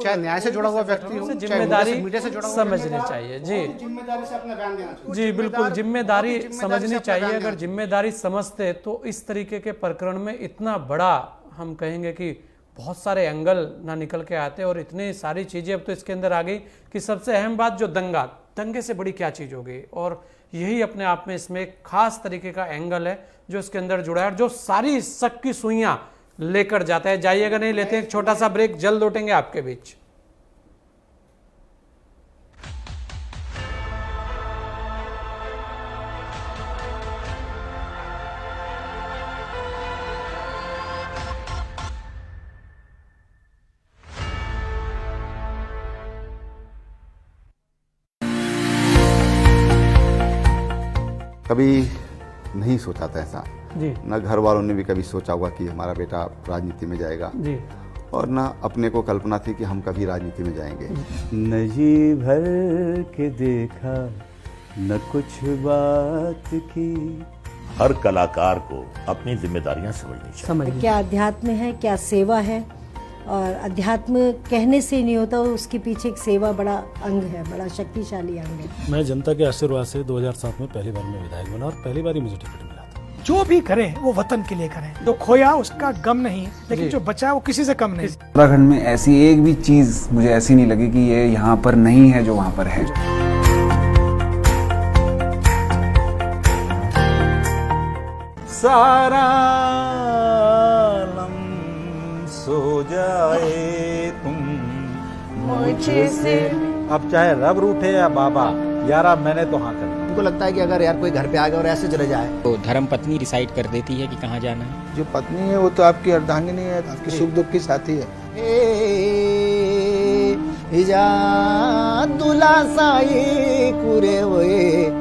चाहे न्याय से जुड़ा हुआ व्यक्ति हो, जिम्मेदारी मीडिया से जुड़ा हुआ समझनी चाहिए। जी, जिम्मेदारी से अपना बयान देना चाहिए। जी बिल्कुल, जिम्मेदारी समझनी चाहिए। अगर जिम्मेदारी समझते तो इस तरीके के प्रकरण में इतना बड़ा, हम कहेंगे कि बहुत सारे एंगल ना निकल के आते और इतनी सारी चीजें अब तो इसके अंदर आ गई कि सबसे अहम बात जो दंगे से बड़ी क्या चीज हो गई, और यही अपने आप में इसमें एक खास तरीके का एंगल है जो इसके अंदर जुड़ा है और जो सारी शक की सुइयां लेकर जाता है। जाइएगा नहीं, लेते हैं एक छोटा सा ब्रेक, जल्द लौटेंगे आपके बीच। कभी नहीं सोचा था ऐसा जी, न घर वालों ने भी कभी सोचा होगा कि हमारा बेटा राजनीति में जाएगा जी, और न अपने को कल्पना थी कि हम कभी राजनीति में जाएंगे। न जी भर के देखा न कुछ बात की। हर कलाकार को अपनी जिम्मेदारियां समझनी चाहिए। क्या अध्यात्म है, क्या सेवा है, और अध्यात्म कहने से नहीं होता, उसके पीछे एक सेवा बड़ा अंग है, बड़ा शक्तिशाली अंग है। मैं जनता के आशीर्वाद से 2007 में पहली बार मैं विधायक बना और पहली बार ही मुझे टिकट मिला था। जो भी करें वो वतन के लिए करें, जो खोया उसका गम नहीं, लेकिन जो बचा वो किसी से कम नहीं। उत्तराखंड में ऐसी एक भी चीज मुझे ऐसी नहीं लगी कि ये यहाँ पर नहीं है जो वहाँ पर है। सारा आलम सो जाए तुम मुझे से। अब चाहे रब रूठे या बाबा, यारा मैंने तो हाँ कर। उनको लगता है कि अगर यार कोई घर पे आ गया और ऐसे चले जाए तो धर्म पत्नी डिसाइड कर देती है कि कहाँ जाना है। जो पत्नी है वो तो आपकी अर्धांगिनी है, आपकी सुख दुख की साथी है।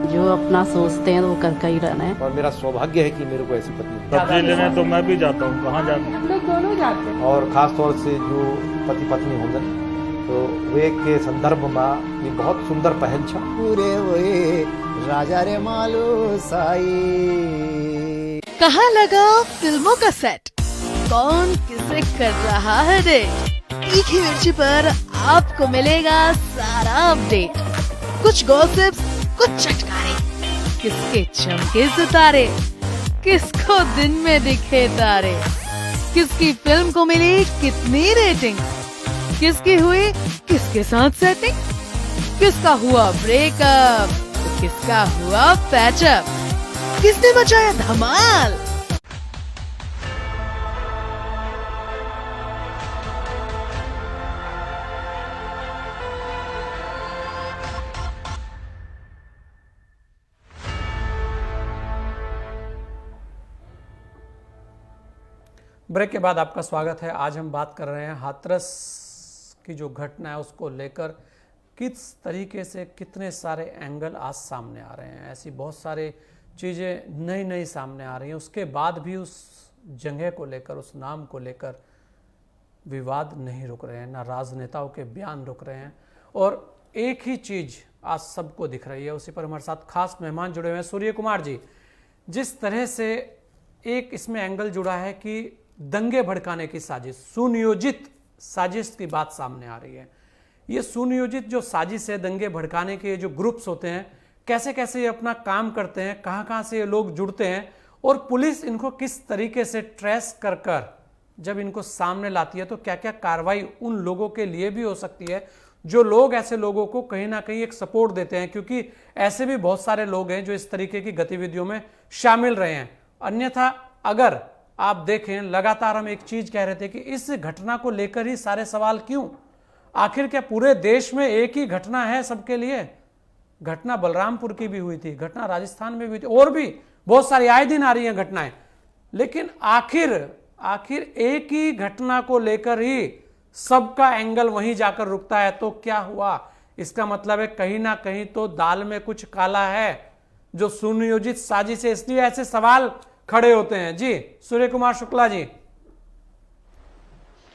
जो अपना सोचते हैं वो कर ही रहना है। और मेरा सौभाग्य है कि मेरे को ऐसी पत्नी। सब्जी लेने तो मैं भी जाता हूँ, कहाँ जाता हूँ। हम लोग दोनों जाते हैं। और खास तौर से जो पति पत्नी होंगे तो वे के संदर्भ में ये बहुत सुंदर पहल छा। पूरे वे राजा रे मालू साई। कहाँ लगा फिल्मों का सेट, कौन किसे कर रहा है डेट, तीखी मिर्ची पर आपको मिलेगा सारा अपडेट। कुछ गॉसिप्स, कुछ चटकारे, किसके चमके सितारे, किसको दिन में दिखे तारे, किसकी फिल्म को मिली कितनी रेटिंग, किसकी हुई किसके साथ सेटिंग, किसका हुआ ब्रेकअप, किसका हुआ पैचअप, किसने मचाया धमाल। ब्रेक के बाद आपका स्वागत है। आज हम बात कर रहे हैं हाथरस की जो घटना है उसको लेकर किस तरीके से कितने सारे एंगल आज सामने आ रहे हैं। ऐसी बहुत सारी चीज़ें नई नई सामने आ रही हैं, उसके बाद भी उस जगह को लेकर, उस नाम को लेकर विवाद नहीं रुक रहे हैं, ना राजनेताओं के बयान रुक रहे हैं। और एक ही चीज़ आज सबको दिख रही है, उसी पर हमारे साथ खास मेहमान जुड़े हुए हैं। सूर्य कुमार जी, जिस तरह से एक इसमें एंगल जुड़ा है कि दंगे भड़काने की साजिश, सुनियोजित साजिश की बात सामने आ रही है। ये सुनियोजित जो साजिश है, दंगे भड़काने के जो ग्रुप्स होते हैं, कैसे कैसे ये अपना काम करते हैं, कहां कहां से ये लोग जुड़ते हैं और पुलिस इनको किस तरीके से ट्रेस कर कर जब इनको सामने लाती है तो क्या क्या कार्रवाई उन लोगों के लिए भी हो सकती है जो लोग ऐसे लोगों को कहीं ना कहीं एक सपोर्ट देते हैं, क्योंकि ऐसे भी बहुत सारे लोग हैं जो इस तरीके की गतिविधियों में शामिल रहे हैं। अन्यथा अगर आप देखें, लगातार हम एक चीज कह रहे थे कि इस घटना को लेकर ही सारे सवाल क्यों, आखिर क्या पूरे देश में एक ही घटना है सबके लिए? घटना बलरामपुर की भी हुई थी, घटना राजस्थान में भी हुई थी, और भी बहुत सारी आए दिन आ रही हैं घटनाएं, लेकिन आखिर एक ही घटना को लेकर ही सबका एंगल वहीं जाकर रुकता है। तो क्या हुआ? इसका मतलब है कहीं ना कहीं तो दाल में कुछ काला है, जो सुनियोजित साजिश है, इसलिए ऐसे सवाल खड़े होते हैं। जी सूर्य कुमार शुक्ला जी।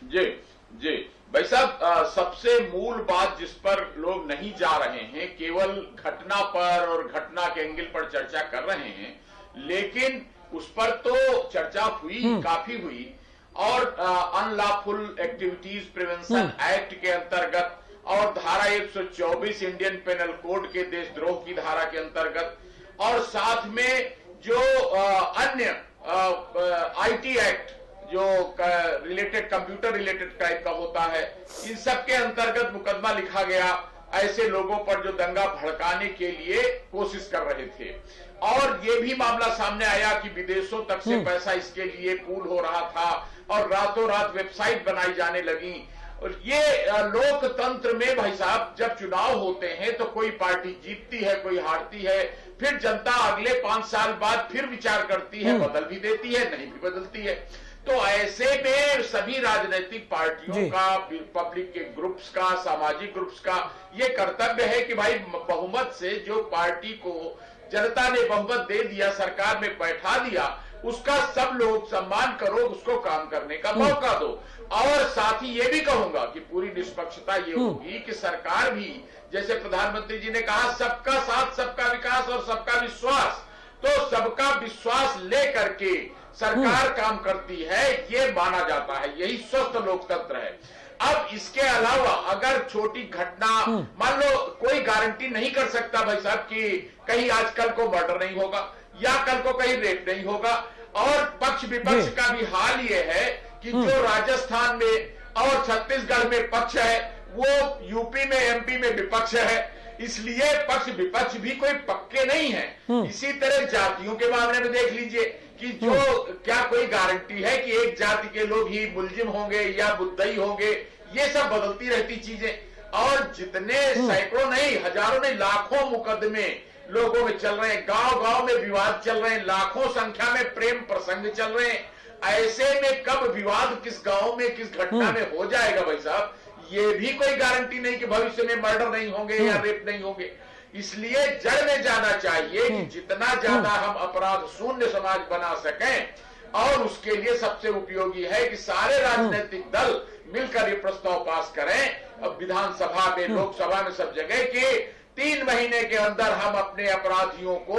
जी भाई साहब, सबसे मूल बात जिस पर लोग नहीं जा रहे हैं, केवल घटना पर और घटना के एंगल पर चर्चा कर रहे हैं, लेकिन उस पर तो चर्चा हुई, काफी हुई, और अनलॉफुल एक्टिविटीज प्रिवेंशन एक्ट के अंतर्गत और धारा 124 इंडियन पेनल कोड के देशद्रोह की धारा के अंतर्गत, और साथ में जो अन्य आईटी एक्ट जो रिलेटेड कंप्यूटर रिलेटेड क्राइम का होता है, इन सब के अंतर्गत मुकदमा लिखा गया ऐसे लोगों पर जो दंगा भड़काने के लिए कोशिश कर रहे थे। और ये भी मामला सामने आया कि विदेशों तक से पैसा इसके लिए पूल हो रहा था और रातों रात वेबसाइट बनाई जाने लगी। और ये लोकतंत्र में भाई साहब, जब चुनाव होते हैं तो कोई पार्टी जीतती है, कोई हारती है, फिर जनता अगले 5 साल बाद फिर विचार करती है, बदल भी देती है, नहीं भी बदलती है। तो ऐसे में सभी राजनीतिक पार्टियों का, पब्लिक के ग्रुप्स का, सामाजिक ग्रुप्स का ये कर्तव्य है कि भाई बहुमत से जो पार्टी को जनता ने बहुमत दे दिया, सरकार में बैठा दिया, उसका सब लोग सम्मान करो, उसको काम करने का मौका दो। और साथ ही ये भी कहूंगा कि पूरी निष्पक्षता ये होगी कि सरकार भी, जैसे प्रधानमंत्री जी ने कहा, सबका साथ, सबका विकास और सबका विश्वास, तो सबका विश्वास लेकर के सरकार काम करती है, ये माना जाता है, यही स्वस्थ लोकतंत्र है। अब इसके अलावा अगर छोटी घटना, मान लो, कोई गारंटी नहीं कर सकता भाई साहब कि कहीं आज कल को मर्डर नहीं होगा या कल को कहीं रेप नहीं होगा। और पक्ष विपक्ष का भी हाल ये है कि जो राजस्थान में और छत्तीसगढ़ में पक्ष है, वो यूपी में, एमपी में विपक्ष है, इसलिए पक्ष विपक्ष भी कोई पक्के नहीं है। इसी तरह जातियों के मामले में देख लीजिए कि जो क्या कोई गारंटी है कि एक जाति के लोग ही मुलजिम होंगे या मुद्दई होंगे, ये सब बदलती रहती चीजें। और जितने सैकड़ों नहीं, हजारों नहीं, लाखों मुकदमे लोगों में चल रहे हैं, गांव गांव में विवाद चल रहे हैं, लाखों संख्या में प्रेम प्रसंग चल रहे हैं। ऐसे में कब विवाद किस गांव में, किस घटना में हो जाएगा भाई साहब, ये भी कोई गारंटी नहीं कि भविष्य में मर्डर नहीं होंगे या रेप नहीं होंगे। इसलिए जड़ में जाना चाहिए कि जितना ज्यादा हम अपराध शून्य समाज बना सकें, और उसके लिए सबसे उपयोगी है कि सारे राजनीतिक दल मिलकर ये प्रस्ताव पास करें। अब विधानसभा में, लोकसभा में, सब जगह कि 3 महीने के अंदर हम अपने अपराधियों को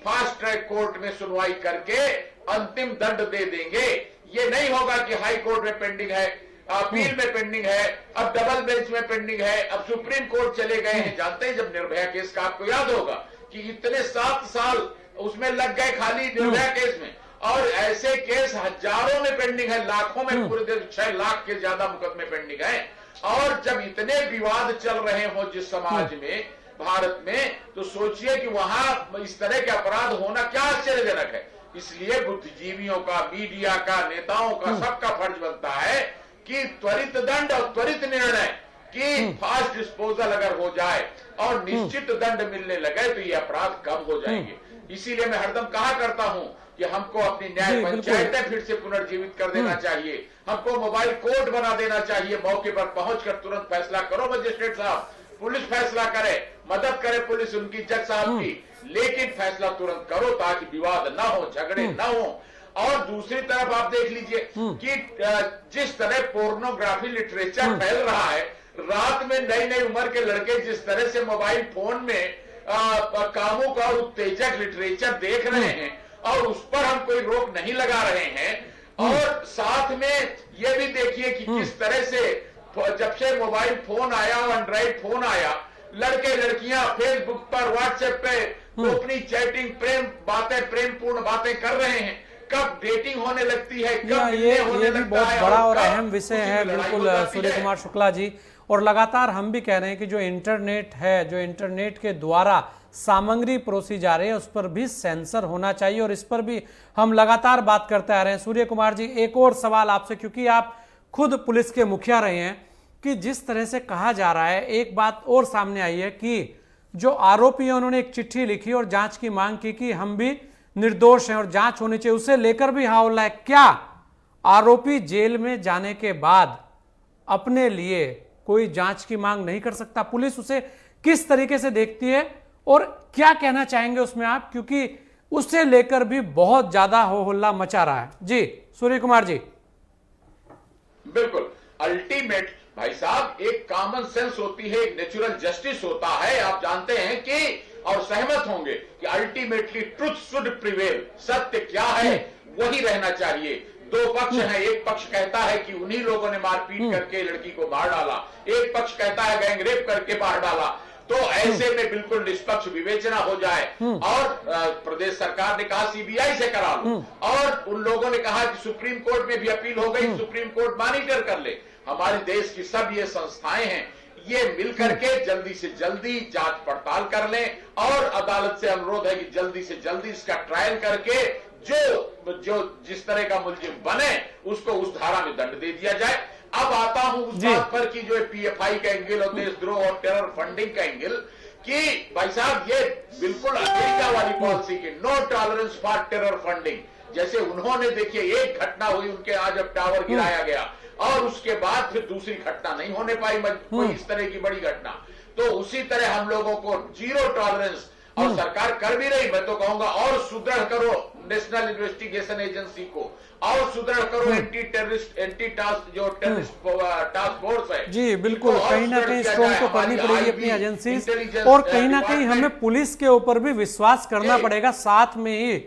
फास्ट ट्रैक कोर्ट में सुनवाई करके अंतिम दंड दे देंगे। ये नहीं होगा कि हाई कोर्ट में पेंडिंग है, अपील में पेंडिंग है, अब डबल बेंच में पेंडिंग है, अब सुप्रीम कोर्ट चले गए हैं। जानते हैं जब निर्भया केस का, आपको याद होगा कि इतने 7 साल उसमें लग गए खाली निर्भया केस में, और ऐसे केस हजारों में पेंडिंग है, लाखों में, पूरे देश 6 लाख के ज्यादा मुकदमे पेंडिंग है। और जब इतने विवाद चल रहे हो जिस समाज में, भारत में, तो सोचिए कि वहां इस तरह के अपराध होना क्या आश्चर्यजनक है। इसलिए बुद्धिजीवियों का, मीडिया का, नेताओं का, सबका फर्ज बनता है कि त्वरित दंड और त्वरित निर्णय कि फास्ट डिस्पोजल अगर हो जाए और निश्चित दंड मिलने लगे तो ये अपराध कम हो जाएंगे। इसीलिए मैं हरदम कहा करता हूं कि हमको अपनी न्याय पंचायतें फिर से पुनर्जीवित कर देना चाहिए, हमको मोबाइल कोर्ट बना देना चाहिए, मौके पर पहुंचकर तुरंत फैसला करो मजिस्ट्रेट साहब, पुलिस फैसला करे, मदद करे पुलिस उनकी, जज साहब की, लेकिन फैसला तुरंत करो ताकि विवाद ना हो, झगड़े ना हो। और दूसरी तरफ आप देख लीजिए कि जिस तरह पोर्नोग्राफी लिटरेचर फैल रहा है, रात में नई नई उम्र के लड़के जिस तरह से मोबाइल फोन में कामुक और उत्तेजक लिटरेचर देख रहे हैं और उस पर हम कोई रोक नहीं लगा रहे हैं, और साथ में ये भी देखिए कि किस तरह से जब से मोबाइल फोन आया और एंड्रॉइड फोन आया, लड़के लड़कियां फेसबुक पर, व्हाट्सएप पे अपनी चैटिंग, प्रेमपूर्ण बातें कर रहे हैं। कब डेटिंग होने लगती है, कब ये भी बहुत बड़ा और अहम विषय है बिल्कुल सूर्य कुमार शुक्ला जी। और लगातार हम भी कह रहे हैं कि जो इंटरनेट है, जो इंटरनेट के द्वारा सामग्री परोसी जा रही है, उस पर भी सेंसर होना चाहिए और इस पर भी हम लगातार बात करते आ रहे हैं। सूर्य कुमार जी, एक और सवाल आपसे, क्योंकि आप खुद पुलिस के मुखिया रहे हैं, कि जिस तरह से कहा जा रहा है, एक बात और सामने आई है कि जो आरोपी है उन्होंने एक चिट्ठी लिखी और जांच की मांग की कि हम भी निर्दोष हैं और जांच होनी चाहिए, उसे लेकर भी हल्ला है। क्या आरोपी जेल में जाने के बाद अपने लिए कोई जांच की मांग नहीं कर सकता? पुलिस उसे किस तरीके से देखती है और क्या कहना चाहेंगे उसमें आप, क्योंकि उससे लेकर भी बहुत ज्यादा हो हल्ला मचा रहा है। जी सूर्य कुमार जी। बिल्कुल, अल्टीमेट भाई साहब एक कॉमन सेंस होती है, एक नेचुरल जस्टिस होता है। आप जानते हैं कि और सहमत होंगे कि अल्टीमेटली ट्रुथ शुड प्रिवेल, सत्य क्या है वही रहना चाहिए। दो पक्ष हैं, एक पक्ष कहता है कि उन्हीं लोगों ने मारपीट करके लड़की को मार डाला, एक पक्ष कहता है गैंगरेप करके मार डाला। तो ऐसे में बिल्कुल निष्पक्ष विवेचना हो जाए। और प्रदेश सरकार ने कहा सीबीआई से करा लो, और उन लोगों ने कहा कि सुप्रीम कोर्ट में भी अपील हो गई, सुप्रीम कोर्ट मॉनिटर कर ले। हमारे देश की सब ये संस्थाएं हैं, ये मिलकर के जल्दी से जल्दी जांच पड़ताल कर लें और अदालत से अनुरोध है कि जल्दी से जल्दी इसका ट्रायल करके जो जिस तरह का मुलजिम बने उसको उस धारा में दंड दे दिया जाए। अब आता हूं उस बात पर कि जो पीएफआई का एंगल और देशद्रोह और टेरर फंडिंग का एंगल, कि भाई साहब ये बिल्कुल अमेरिका वाली पॉलिसी की no tolerance for terror funding. जैसे उन्होंने देखिए एक घटना हुई उनके यहाँ जब टावर गिराया गया और उसके बाद फिर दूसरी घटना नहीं होने पाई, कोई इस तरह की बड़ी घटना। तो उसी तरह हम लोगों को जीरो टॉलरेंस, और सरकार कर भी रही, मैं तो कहूंगा और सुदृढ़ करो नेशनल इन्वेस्टिगेशन एजेंसी को, और सुदृढ़ करो एंटी टास्क फोर्स है। जी बिल्कुल, कहीं ना कहीं स्ट्रॉन्ग तो करनी पड़ेगी अपनी एजेंसी, और कहीं ना कहीं हमें पुलिस के ऊपर भी विश्वास करना पड़ेगा साथ में ही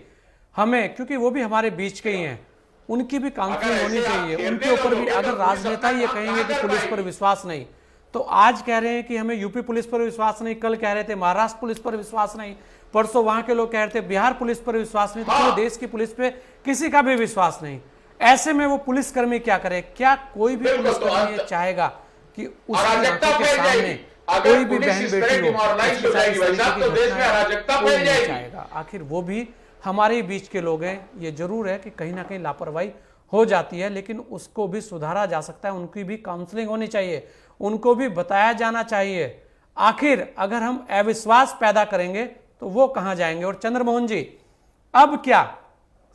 हमें, क्योंकि वो भी हमारे बीच के ही हैं, उनकी भी काउंसलिंग होनी चाहिए उनके ऊपर भी। अगर राजनेता ये कहेंगे कि पुलिस पर विश्वास नहीं, तो आज कह रहे हैं कि हमें यूपी पुलिस पर विश्वास नहीं, कल कह रहे थे महाराष्ट्र पुलिस पर विश्वास नहीं, परसों वहां के लोग कह रहे थे बिहार पुलिस पर विश्वास नहीं, तो पूरे देश की पुलिस पे किसी का भी विश्वास नहीं। ऐसे में वो पुलिसकर्मी क्या करे? क्या कोई भी पुलिसकर्मी चाहेगा कि उसकी आंखों के सामने कोई भी बहन बेटी हो? चाहेगा? आखिर वो भी हमारे बीच के लोग हैं। ये जरूर है कि कहीं ना कहीं लापरवाही हो जाती है, लेकिन उसको भी सुधारा जा सकता है, उनकी भी काउंसलिंग होनी चाहिए, उनको भी बताया जाना चाहिए। आखिर अगर हम अविश्वास पैदा करेंगे तो वो कहां जाएंगे? और चंद्रमोहन जी, अब क्या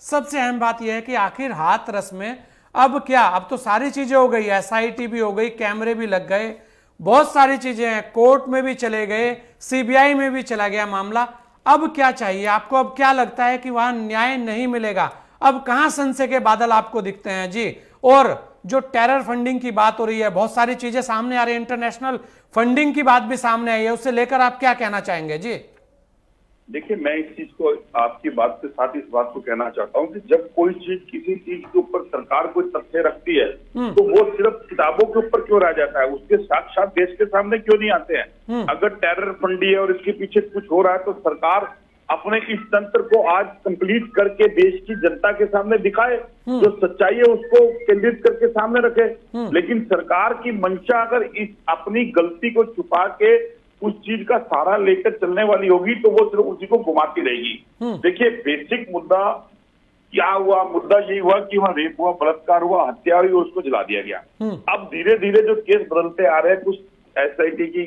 सबसे अहम बात यह है कि आखिर हाथरस में अब क्या? अब तो सारी चीजें हो गई, एसआईटी भी हो गई, कैमरे भी लग गए, बहुत सारी चीजें हैं, कोर्ट में भी चले गए, सीबीआई में भी चला गया मामला। अब क्या चाहिए आपको? अब क्या लगता है कि वहां न्याय नहीं मिलेगा? अब कहां संशय के बादल आपको दिखते हैं? जी, और जो टेरर फंडिंग की बात हो रही है, बहुत सारी चीजें सामने आ रही है, इंटरनेशनल फंडिंग की बात भी सामने आई है, उससे लेकर आप क्या कहना चाहेंगे? जी देखिए, मैं इस चीज को आपकी बात के साथ इस बात को कहना चाहता हूँ कि जब कोई चीज किसी चीज के ऊपर सरकार कोई तथ्य रखती है तो वो सिर्फ किताबों के ऊपर क्यों रह जाता है, उसके साथ साथ देश के सामने क्यों नहीं आते हैं? अगर टेरर फंडी है और इसके पीछे कुछ हो रहा है तो सरकार अपने इस तंत्र को आज कंप्लीट करके देश की जनता के सामने दिखाए, जो सच्चाई है उसको केंद्रित करके सामने रखे। लेकिन सरकार की मंशा अगर इस अपनी गलती को छुपा के उस चीज का सहारा लेकर चलने वाली होगी तो वो सिर्फ उसी को घुमाती रहेगी। देखिए, बेसिक मुद्दा क्या हुआ? मुद्दा यही हुआ कि वहां रेप हुआ, बलात्कार हुआ, हत्या हुई और उसको जला दिया गया। अब धीरे धीरे जो केस बदलते आ रहे हैं, कुछ एसआईटी की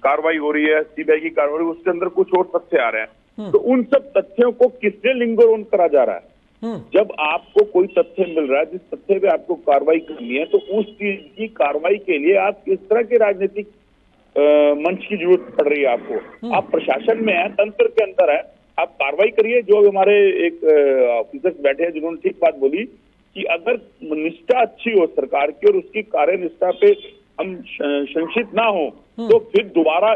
कार्रवाई हो रही है, सीबीआई की कार्रवाई, उसके अंदर कुछ और तथ्य आ रहे हैं, तो उन सब तथ्यों को किसने लिंगर ऑन करा जा रहा है? जब आपको कोई तथ्य मिल रहा है, जिस तथ्य पे आपको कार्रवाई करनी है, तो उस चीज की कार्रवाई के लिए आप किस तरह के राजनीतिक मंच की जरूरत पड़ रही है आपको? आप प्रशासन में है, तंत्र के अंदर है, आप कार्रवाई करिए। जो हमारे एक ऑफिसर्स बैठे हैं जिन्होंने ठीक बात बोली कि अगर निष्ठा अच्छी हो सरकार की और उसकी कार्य निष्ठा पे हम संशित ना हो तो फिर दोबारा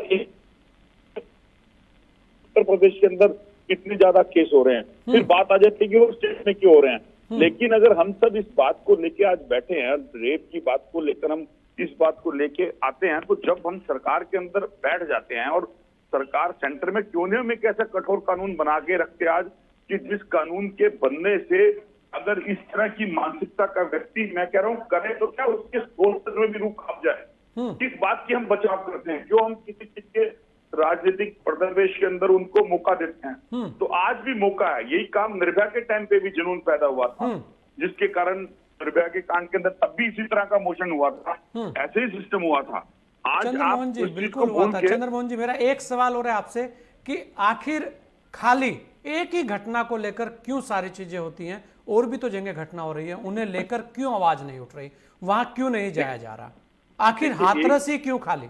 उत्तर प्रदेश के अंदर इतने ज्यादा केस हो रहे हैं, फिर बात आ जाती है कि वो स्टेट में क्यों हो रहे हैं। लेकिन अगर हम सब इस बात को लेके आज बैठे हैं, रेप की बात को लेकर हम इस बात को लेके आते हैं, तो जब हम सरकार के अंदर बैठ जाते हैं और सरकार सेंटर में क्यों नहीं हम एक ऐसा कठोर कानून बना के रखते आज कि जिस कानून के बनने से अगर इस तरह की मानसिकता का व्यक्ति, मैं कह रहा हूँ, करे तो क्या उसके सोच में भी रूह कांप जाए। इस बात की हम बचाव करते हैं, जो हम किसी चीज के राजनीतिक प्रदर्वेश के अंदर उनको मौका देते हैं। तो आज भी मौका है। यही काम निर्भया के टाइम पे भी जुनून पैदा हुआ था, जिसके कारण निर्भया के कांड के अंदर तब भी इसी तरह का मोशन हुआ था, ऐसे ही सिस्टम हुआ था। आज चंद्रमोहन जी बिल्कुल हुआ था। चंद्रमोहन जी, मेरा एक सवाल हो रहा है आपसे कि आखिर खाली एक ही घटना को लेकर क्यों सारी चीजें होती हैं, और भी तो जगह घटना हो रही है, उन्हें लेकर क्यों आवाज नहीं उठ रही, वहां क्यों नहीं जाया जा रहा, आखिर हाथरस ही क्यों खाली?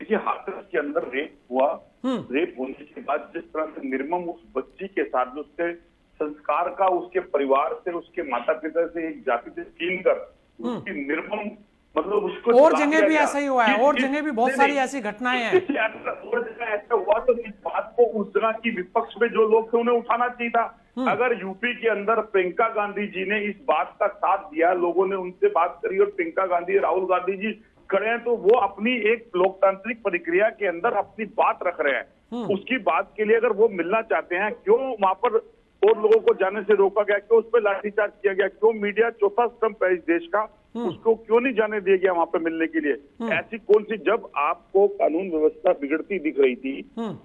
देखिए, हाथरस के अंदर रेप हुआ, रेप होने के बाद जिस तरह से निर्मम उस बच्ची के साथ, उसके संस्कार का उसके परिवार से, उसके माता पिता से, एक जाति से छीन कर उसकी निर्मम, मतलब उसको, और जगह भी ऐसा ही हुआ है, और जगह भी बहुत सारी ऐसी घटनाएं हैं। और जगह ऐसा हुआ तो इस बात को उस जगह की विपक्ष में जो लोग थे उन्हें उठाना चाहिए था। अगर यूपी के अंदर प्रियंका गांधी जी ने इस बात का साथ दिया, लोगों ने उनसे बात करी और प्रियंका गांधी, राहुल गांधी जी खड़े हैं, तो वो अपनी एक लोकतांत्रिक प्रक्रिया के अंदर अपनी बात रख रहे हैं। उसकी बात के लिए अगर वो मिलना चाहते हैं, क्यों वहां पर और लोगों को जाने से रोका गया, क्यों उस पर लाठीचार्ज किया गया, क्यों मीडिया चौथा स्तंभ है इस देश का, उसको क्यों नहीं जाने दिया गया वहां पे मिलने के लिए? ऐसी कौन सी, जब आपको कानून व्यवस्था बिगड़ती दिख रही थी,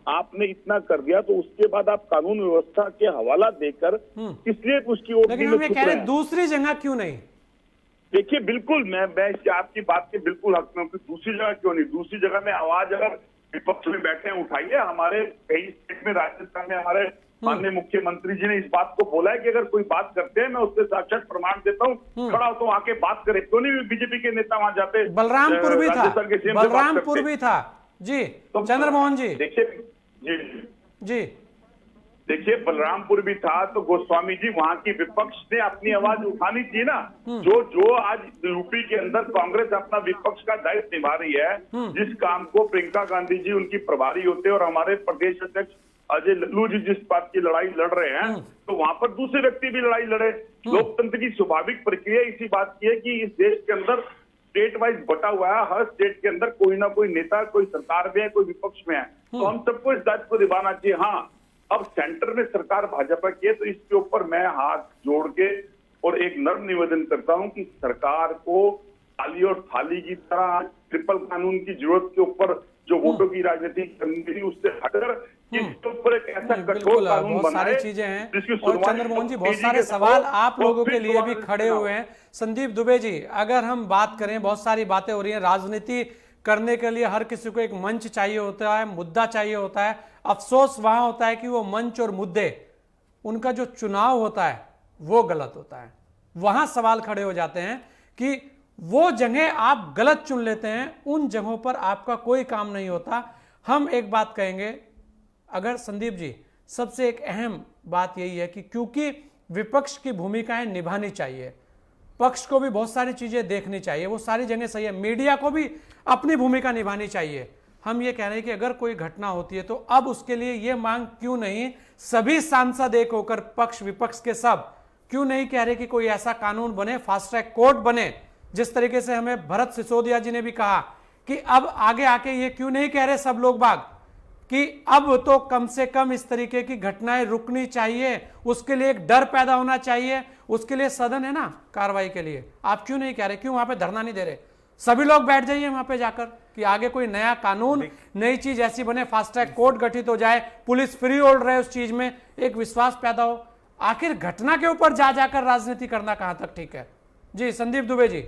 आपने इतना कर दिया, तो उसके बाद आप कानून व्यवस्था के हवाला देकर इसलिए उसकी ओर, लेकिन हम ये कह रहे हैं दूसरी जगह क्यों नहीं? देखिए, बिल्कुल मैं आपकी बात के बिल्कुल हक में हूँ कि दूसरी जगह क्यों नहीं। दूसरी जगह में आवाज अगर विपक्ष में बैठे हैं, उठाइए। हमारे कई स्टेट में, राजस्थान में हमारे माननीय मुख्यमंत्री जी ने इस बात को बोला है कि अगर कोई बात करते हैं, मैं उससे साक्षात प्रमाण देता हूँ, खड़ा होता हूँ, आके बात करे। क्यों नहीं बीजेपी के नेता वहां जाते? बलरामपुर भी था, बलरामपुर भी था जी। तो चंद्रमोहन जी देखिए, जी देखिए, बलरामपुर भी था, तो गोस्वामी जी, वहां की विपक्ष ने अपनी आवाज उठानी थी ना। जो आज यूपी के अंदर कांग्रेस अपना विपक्ष का दायित्व निभा रही है, जिस काम को प्रियंका गांधी जी उनकी प्रभारी होते और हमारे प्रदेश अध्यक्ष अजय लल्लू जी जिस बात की लड़ाई लड़ रहे हैं, तो वहां पर दूसरे व्यक्ति भी लड़ाई लड़े। लोकतंत्र की स्वाभाविक प्रक्रिया इसी बात की है कि इस देश के अंदर स्टेट वाइज बटा हुआ है, हर स्टेट के अंदर कोई ना कोई नेता, कोई सरकार में है, कोई विपक्ष में है, तो हम सबको इस दायित्व को निभाना चाहिए। हाँ, अब सेंटर में सरकार भाजपा की है, तो इसके ऊपर मैं हाथ जोड़ के और एक नर्म निवेदन करता हूं कि सरकार को थाली और थाली की तरह ट्रिपल कानून की जरूरत के ऊपर जो वोटों की राजनीति करनी थी, उससे हटकर इसके ऊपर एक ऐसा कठोर कानून बहुत बनाए। सारी चीजें हैं। और चंद्रमोहन जी, बहुत सारे सवाल आप लोगों के लिए भी खड़े हुए हैं। संदीप दुबे जी, अगर हम बात करें, बहुत सारी बातें हो रही हैं, राजनीति करने के लिए हर किसी को एक मंच चाहिए होता है, मुद्दा चाहिए होता है। अफसोस वहां होता है कि वो मंच और मुद्दे, उनका जो चुनाव होता है वो गलत होता है। वहां सवाल खड़े हो जाते हैं कि वो जगह आप गलत चुन लेते हैं, उन जगहों पर आपका कोई काम नहीं होता। हम एक बात कहेंगे, अगर संदीप जी, सबसे एक अहम बात यही है कि क्योंकि विपक्ष की भूमिकाएं निभानी चाहिए, पक्ष को भी बहुत सारी चीजें देखनी चाहिए, वो सारी जगह सही है, मीडिया को भी अपनी भूमिका निभानी चाहिए। हम ये कह रहे हैं कि अगर कोई घटना होती है तो अब उसके लिए ये मांग क्यों नहीं, सभी सांसद एक होकर, पक्ष विपक्ष के सब, क्यों नहीं कह रहे कि कोई ऐसा कानून बने, फास्ट ट्रैक कोर्ट बने, जिस तरीके से हमें भरत सिसोदिया जी ने भी कहा कि अब आगे आके ये क्यों नहीं कह रहे सब लोग बाग कि अब तो कम से कम इस तरीके की घटनाएं रुकनी चाहिए, उसके लिए एक डर पैदा होना चाहिए, उसके लिए सदन है ना कार्रवाई के लिए। आप क्यों नहीं कह रहे, क्यों वहां पे धरना नहीं दे रहे? सभी लोग बैठ जाइए वहां पे जाकर कि आगे कोई नया कानून, नई चीज ऐसी बने, फास्ट ट्रैक कोर्ट गठित हो जाए, पुलिस फ्री होल्ड रहे, उस चीज में एक विश्वास पैदा हो। आखिर घटना के ऊपर जा जाकर राजनीति करना कहां तक ठीक है? जी संदीप दुबे जी।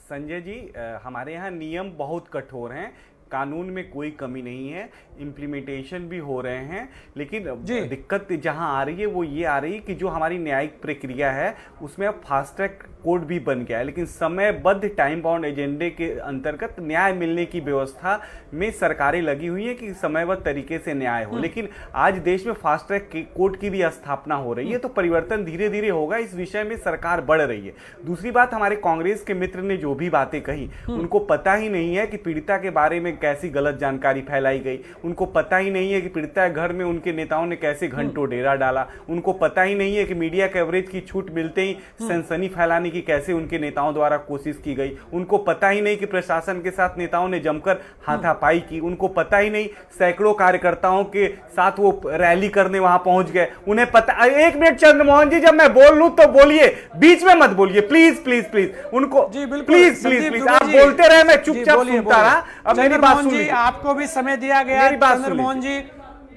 संजय जी, हमारे यहाँ नियम बहुत कठोर हैं, कानून में कोई कमी नहीं है, इम्प्लीमेंटेशन भी हो रहे हैं, लेकिन दिक्कत जहां आ रही है वो ये आ रही है कि जो हमारी न्यायिक प्रक्रिया है उसमें अब फास्ट ट्रैक कोर्ट भी बन गया है, लेकिन समयबद्ध टाइम बाउंड एजेंडे के अंतर्गत न्याय मिलने की व्यवस्था में सरकारें लगी हुई है कि समयबद्ध तरीके से न्याय हो। लेकिन आज देश में फास्ट ट्रैक कोर्ट की भी स्थापना हो रही है, तो परिवर्तन धीरे धीरे होगा, इस विषय में सरकार बढ़ रही है। दूसरी बात, हमारे कांग्रेस के मित्र ने जो भी बातें कही, उनको पता ही नहीं है कि पीड़िता के बारे में कैसी गलत जानकारी फैलाई गई। उनको पता ही नहीं है कि पीड़िता घर में उनके नेताओं ने कैसे घंटों डेरा डाला। उनको पता ही नहीं है कि मीडिया कवरेज की छूट मिलते ही सनसनी फैलाने की कैसे उनके नेताओं द्वारा कोशिश की गई। उनको पता ही नहीं कि प्रशासन के साथ नेताओं ने जमकर हाथापाई की। उनको पता ही नहीं सैकड़ों कार्यकर्ताओं के साथ वो रैली करने वहां पहुंच गए। उन्हें पता, एक मिनट चंद्रमोहन जी, जब मैं बोल लूं तो बोलिए, बीच में मत बोलिए, प्लीज प्लीज प्लीज। उनको प्लीज प्लीज प्लीज, आप बोलते रहे, मैं चुपचाप सुनता रहा। अब मेरी बात सुन लीजिए। आपको भी समय दिया गया चंद्रमोहन जी।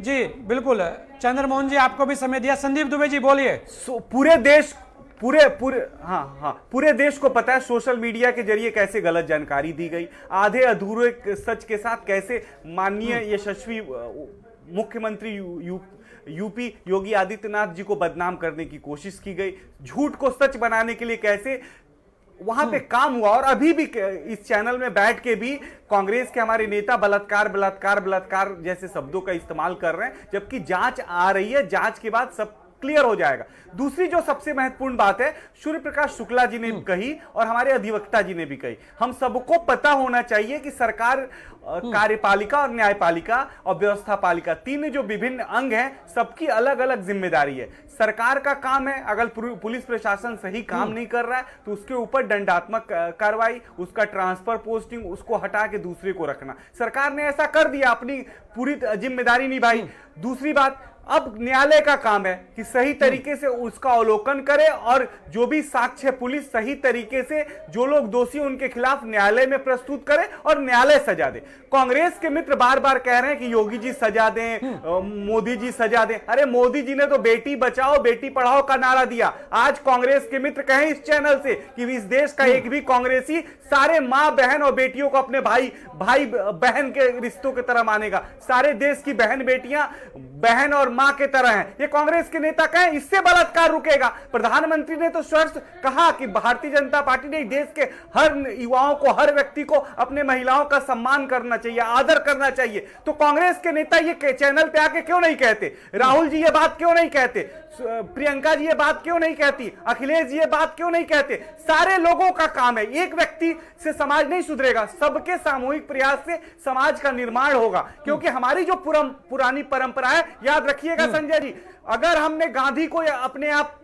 जी बिल्कुल चंद्रमोहन जी, आपको भी समय दिया। संदीप दुबे जी बोलिए। पूरे देश पूरे देश को पता है सोशल मीडिया के जरिए कैसे गलत जानकारी दी गई। आधे अधूरे सच के साथ कैसे माननीय यशस्वी मुख्यमंत्री यूपी योगी आदित्यनाथ जी को बदनाम करने की कोशिश की गई। झूठ को सच बनाने के लिए कैसे वहां पे काम हुआ। और अभी भी इस चैनल में बैठ के भी कांग्रेस के हमारे नेता बलात्कार बलात्कार बलात्कार जैसे शब्दों का इस्तेमाल कर रहे हैं, जबकि जांच आ रही है, जांच के बाद सब क्लियर हो जाएगा। दूसरी जो सबसे महत्वपूर्ण बात है, सूर्य प्रकाश शुक्ला जी ने कही और हमारे अधिवक्ता जी ने भी कही, हम सबको पता होना चाहिए कि सरकार, कार्यपालिका और न्यायपालिका और व्यवस्था पालिका, तीन जो विभिन्न अंग हैं, सबकी अलग अलग जिम्मेदारी है। सरकार का काम है, अगर पुलिस प्रशासन सही काम नहीं कर रहा है तो उसके ऊपर दंडात्मक कार्रवाई, उसका ट्रांसफर पोस्टिंग, उसको हटा के दूसरे को रखना। सरकार ने ऐसा कर दिया, अपनी पूरी जिम्मेदारी निभाई। दूसरी बात, अब न्यायालय का काम है कि सही तरीके से उसका अवलोकन करे और जो भी साक्ष्य पुलिस सही तरीके से, जो लोग दोषी उनके खिलाफ न्यायालय में प्रस्तुत करे और न्यायालय सजा दे। कांग्रेस के मित्र बार बार कह रहे हैं कि योगी जी सजा दें, मोदी जी सजा दें। अरे मोदी जी ने तो बेटी बचाओ बेटी पढ़ाओ का नारा दिया। आज कांग्रेस के मित्र कहें इस चैनल से कि इस देश का एक भी कांग्रेसी सारे मां बहन और बेटियों को अपने भाई बहन के रिश्तों की तरह मानेगा। सारे देश की बहन बेटियां बहन और मां के तरह हैं। ये कांग्रेस के नेता कहें इससे बलात्कार रुकेगा। प्रधानमंत्री ने तो स्पष्ट कहा कि भारतीय जनता पार्टी ने देश के हर युवाओं को, हर व्यक्ति को अपने महिलाओं का सम्मान करना चाहिए, आदर करना चाहिए। तो कांग्रेस के नेता ये चैनल पे आके क्यों नहीं कहते? राहुल जी ये बात क्यों नहीं कहते? प्रियंका जी ये बात क्यों नहीं कहती? अखिलेश जी ये बात क्यों नहीं कहते? सारे लोगों का काम है। एक व्यक्ति से समाज नहीं सुधरेगा, सबके सामूहिक प्रयास से समाज का निर्माण होगा। क्योंकि हमारी जो पुरानी परंपरा है, याद रखिएगा संजय जी, अगर हमने गांधी को अपने आप,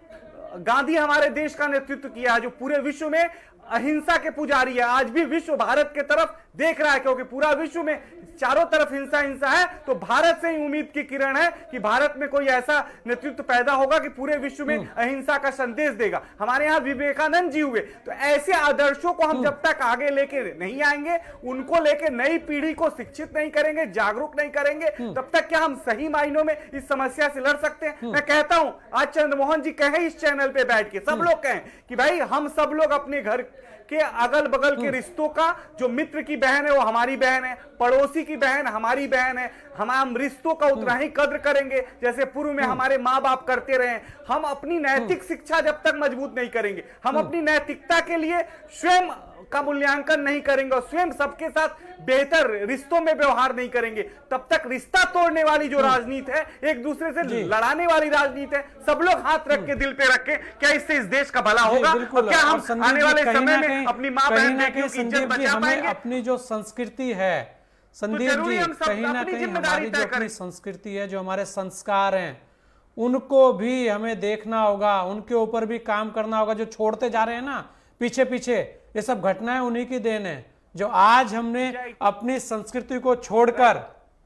गांधी हमारे देश का नेतृत्व किया जो पूरे विश्व में अहिंसा के पुजारी है। आज भी विश्व भारत के तरफ देख रहा है, क्योंकि पूरा विश्व में चारों तरफ हिंसा हिंसा है। तो भारत से ही उम्मीद की किरण है कि भारत में कोई ऐसा नेतृत्व पैदा होगा कि पूरे विश्व में अहिंसा का संदेश देगा। हमारे यहाँ विवेकानंद जी हुए। तो ऐसे आदर्शों को हम जब तक आगे लेके नहीं आएंगे, उनको लेके नई पीढ़ी को शिक्षित नहीं करेंगे, जागरूक नहीं करेंगे, तब तक क्या हम सही मायनों में इस समस्या से लड़ सकते हैं? मैं कहता हूं, आज चंद्रमोहन जी कहे इस चैनल पे बैठ के, सब लोग कहें कि भाई हम सब लोग अपने घर के अगल बगल के रिश्तों का, जो मित्र की बहन है वो हमारी बहन है, पड़ोसी की बहन हमारी बहन है, हम रिश्तों का उतना ही कद्र करेंगे जैसे पूर्व में हमारे माँ बाप करते रहे। हम अपनी नैतिक शिक्षा जब तक मजबूत नहीं करेंगे, हम अपनी नैतिकता के लिए स्वयं का मूल्यांकन नहीं करेंगे और स्वयं सबके साथ बेहतर रिश्तों में व्यवहार नहीं करेंगे, तब तक रिश्ता तोड़ने वाली जो राजनीति है, एक दूसरे से लड़ाने वाली राजनीति है, सब लोग हाथ रख के दिल पे रख के, क्या इससे इस देश का भला होगा? और क्या हम आने वाले समय में अपनी माँ बहन बेटियों की इज्जत बचा पाएंगे? अपनी जो संस्कृति है संदीप जी, कहीं ना कहीं हमारी जो अपनी संस्कृति है, जो हमारे संस्कार हैं, उनको भी हमें देखना होगा, उनके ऊपर भी काम करना होगा। जो छोड़ते जा रहे हैं ना पीछे पीछे, ये सब घटनाएं उन्हीं की देन है। जो आज हमने अपनी संस्कृति को छोड़कर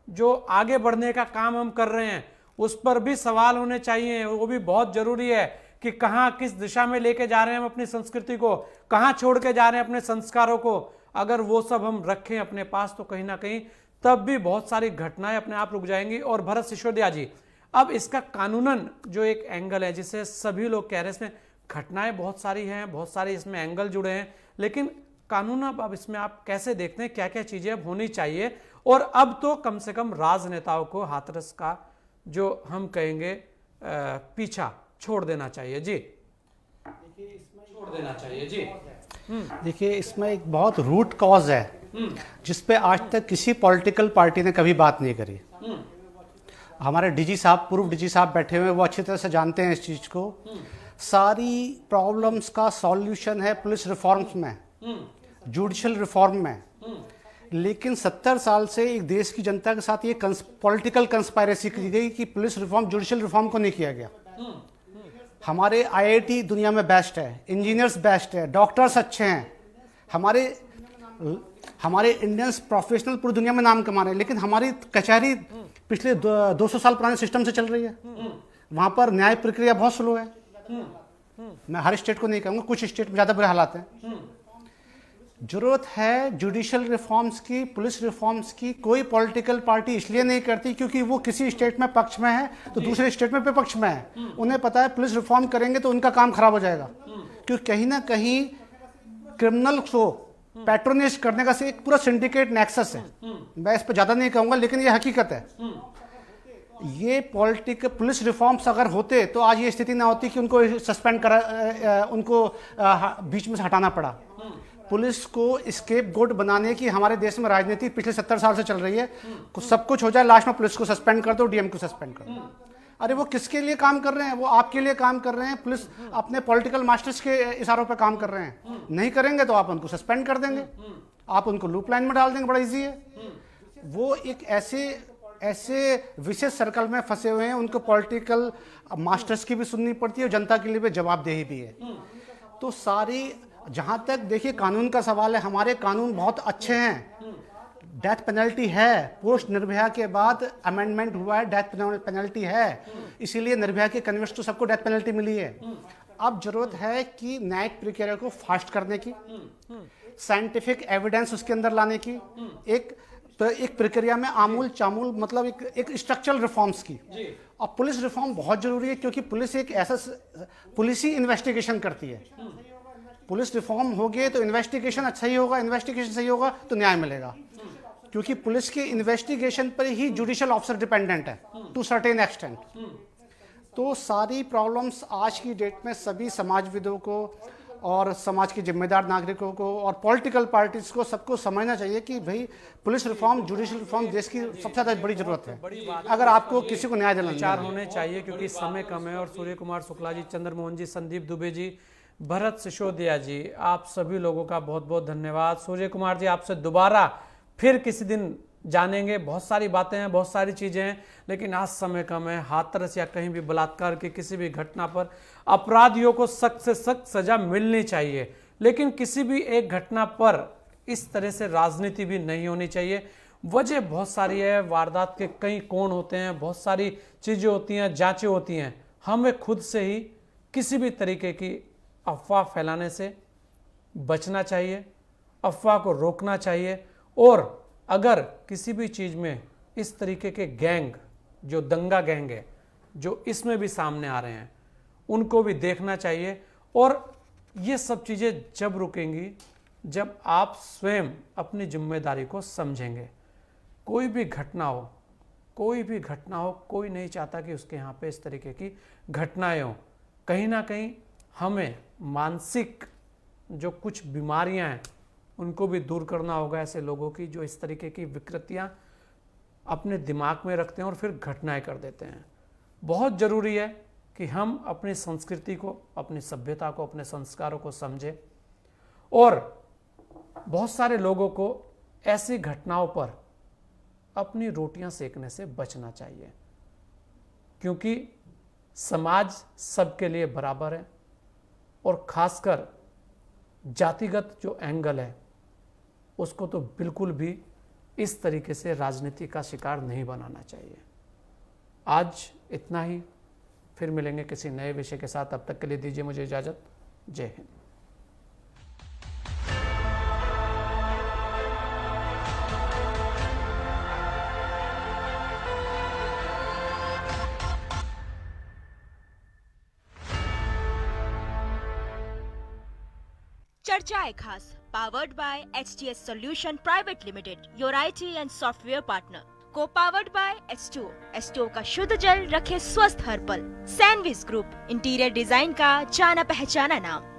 जो आगे बढ़ने का काम हम कर रहे हैं, उस पर भी सवाल होने चाहिए। वो भी बहुत जरूरी है कि कहां किस दिशा में लेके जा रहे हैं हम अपनी संस्कृति को, कहां छोड़ के जा रहे हैं अपने संस्कारों को। अगर वो सब हम रखें अपने पास तो कहीं ना कहीं तब भी बहुत सारी घटनाएं अपने आप रुक जाएंगी। और भरत सिसोदिया जी, अब इसका कानूनन जो एक एंगल है, जिसे सभी लोग कह रहे हैं, इसमें घटनाएं बहुत सारी हैं, बहुत सारे इसमें एंगल जुड़े हैं, लेकिन कानून अब इसमें आप कैसे देखते हैं, क्या क्या चीजें अब होनी चाहिए? और अब तो कम से कम राजनेताओं को हाथरस का जो हम कहेंगे पीछा छोड़ देना चाहिए। जी देखिए, इसमें छोड़ देना चाहिए। जी देखिए, इसमें एक बहुत रूट कॉज है जिसपे आज तक किसी पॉलिटिकल पार्टी ने कभी बात नहीं करी। हमारे डीजी साहब, पूर्व डीजी साहब बैठे हुए, वो अच्छी तरह से जानते हैं इस चीज को। सारी प्रॉब्लम्स का सॉल्यूशन है पुलिस रिफॉर्म्स में, जुडिशियल रिफॉर्म में। लेकिन 70 साल से एक देश की जनता के साथ ये पॉलिटिकल कंस्पायरेसी की गई कि पुलिस रिफॉर्म, जुडिशियल रिफॉर्म को नहीं किया गया। हमारे आईआईटी दुनिया में बेस्ट है, इंजीनियर्स बेस्ट है, डॉक्टर्स अच्छे हैं, हमारे इंडियंस प्रोफेशनल पूरी दुनिया में नाम कमा रहे हैं, लेकिन हमारी कचहरी पिछले 200 साल पुराने सिस्टम से चल रही है। वहां पर न्याय प्रक्रिया बहुत स्लो है। मैं हर स्टेट को नहीं कहूँगा, कुछ स्टेट में ज़्यादा बुरे हालात हैं। जरूरत है जुडिशियल रिफॉर्म्स की, पुलिस रिफॉर्म्स की। कोई पॉलिटिकल पार्टी इसलिए नहीं करती क्योंकि वो किसी स्टेट में पक्ष में है तो दूसरे स्टेट में विपक्ष में है। उन्हें पता है पुलिस रिफॉर्म करेंगे तो उनका काम खराब हो जाएगा, क्योंकि कहीं ना कहीं क्रिमिनल को पैट्रोनेज करने का से एक पूरा सिंडिकेट नेक्सस है। मैं इस पर ज़्यादा नहीं कहूँगा, लेकिन ये हकीकत है। ये पुलिस रिफॉर्म्स अगर होते तो आज ये स्थिति ना होती कि उनको सस्पेंड करा, उनको बीच में से हटाना पड़ा। पुलिस को स्केप गोट बनाने की हमारे देश में राजनीति पिछले 70 साल से चल रही है। सब कुछ हो जाए, लास्ट में पुलिस को सस्पेंड कर दो, डीएम को सस्पेंड कर दो। अरे वो किसके लिए काम कर रहे हैं? वो आपके लिए काम कर रहे हैं। पुलिस अपने पॉलिटिकल मास्टर्स के इशारों पर काम कर रहे हैं। नहीं करेंगे तो आप उनको सस्पेंड कर देंगे, आप उनको लूप लाइन में डाल देंगे, बड़ा इजी है। वो एक ऐसे विशेष सर्कल में फंसे हुए हैं, उनको पॉलिटिकल मास्टर्स की भी सुननी पड़ती है और जनता के लिए भी जवाबदेही भी है। तो सारी, जहां तक देखिए कानून का सवाल है, हमारे कानून बहुत अच्छे हैं। डेथ पेनल्टी है, पोस्ट निर्भया के बाद अमेंडमेंट हुआ है, डेथ पेनल्टी है, इसीलिए निर्भया के कन्विक्ट्स को सबको डेथ पेनल्टी मिली है। अब जरूरत है कि न्यायिक प्रक्रिया को फास्ट करने की, साइंटिफिक एविडेंस उसके अंदर लाने की, एक प्रक्रिया में आमूल चामूल, मतलब एक स्ट्रक्चरल रिफॉर्म्स की। और पुलिस रिफॉर्म बहुत जरूरी है, क्योंकि पुलिस एक ऐसा, पुलिस ही इन्वेस्टिगेशन करती है। पुलिस रिफॉर्म हो गए तो इन्वेस्टिगेशन अच्छा ही होगा, इन्वेस्टिगेशन सही होगा तो न्याय मिलेगा, क्योंकि पुलिस के इन्वेस्टिगेशन पर ही जुडिशियल ऑफिसर डिपेंडेंट है टू सर्टेन एक्सटेंट। तो सारी प्रॉब्लम्स आज की डेट में सभी समाजविदों को और समाज के जिम्मेदार नागरिकों को और पॉलिटिकल पार्टीज को सबको समझना चाहिए कि भाई पुलिस रिफॉर्म, जुडिशियल रिफॉर्म देश की सबसे ज़्यादा बड़ी जरूरत है अगर आपको किसी को न्याय दिलाना। विचार होने चाहिए, क्योंकि समय कम है। और सूर्य कुमार शुक्ला जी, चंद्रमोहन जी, संदीप दुबे जी, भरत सिसोदिया जी, आप सभी लोगों का बहुत बहुत धन्यवाद। सूर्य कुमार जी, आपसे दोबारा फिर किसी दिन जानेंगे। बहुत सारी बातें हैं, बहुत सारी चीज़ें हैं, लेकिन आज समय कम है। हाथरस या कहीं भी बलात्कार की किसी भी घटना पर अपराधियों को सख्त से सख्त सजा मिलनी चाहिए, लेकिन किसी भी एक घटना पर इस तरह से राजनीति भी नहीं होनी चाहिए। वजह बहुत सारी है, वारदात के कई कोण होते हैं, बहुत सारी चीज़ें होती हैं, जांचें होती हैं। हमें खुद से ही किसी भी तरीके की अफवाह फैलाने से बचना चाहिए, अफवाह को रोकना चाहिए। और अगर किसी भी चीज़ में इस तरीके के गैंग, जो दंगा गैंग है, जो इसमें भी सामने आ रहे हैं, उनको भी देखना चाहिए। और ये सब चीज़ें जब रुकेंगी जब आप स्वयं अपनी जिम्मेदारी को समझेंगे। कोई भी घटना हो, कोई नहीं चाहता कि उसके यहाँ पे इस तरीके की घटनाएं हो। कहीं ना कहीं हमें मानसिक जो कुछ बीमारियां हैं उनको भी दूर करना होगा, ऐसे लोगों की जो इस तरीके की विकृतियां अपने दिमाग में रखते हैं और फिर घटनाएं कर देते हैं। बहुत ज़रूरी है कि हम अपनी संस्कृति को, अपनी सभ्यता को, अपने संस्कारों को समझें। और बहुत सारे लोगों को ऐसी घटनाओं पर अपनी रोटियां सेकने से बचना चाहिए, क्योंकि समाज सबके लिए बराबर है। और खासकर जातिगत जो एंगल है उसको तो बिल्कुल भी इस तरीके से राजनीति का शिकार नहीं बनाना चाहिए। आज इतना ही, फिर मिलेंगे किसी नए विषय के साथ। तब तक के लिए दीजिए मुझे इजाज़त। जय हिंद। चर्चाएं खास, powered by HTS Solution Private Limited, your IT and software partner. Co-powered by H2O. H2O का शुद्ध जल रखे स्वस्थ हर पल। सैंडविच ग्रुप, इंटीरियर डिजाइन का जाना पहचाना नाम।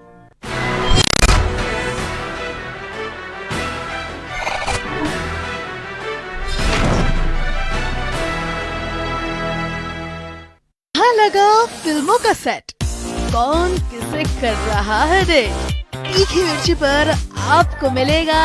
लगा फिल्मों का सेट, कौन किसे कर रहा है डेट। तीखी मिर्ची पर आपको मिलेगा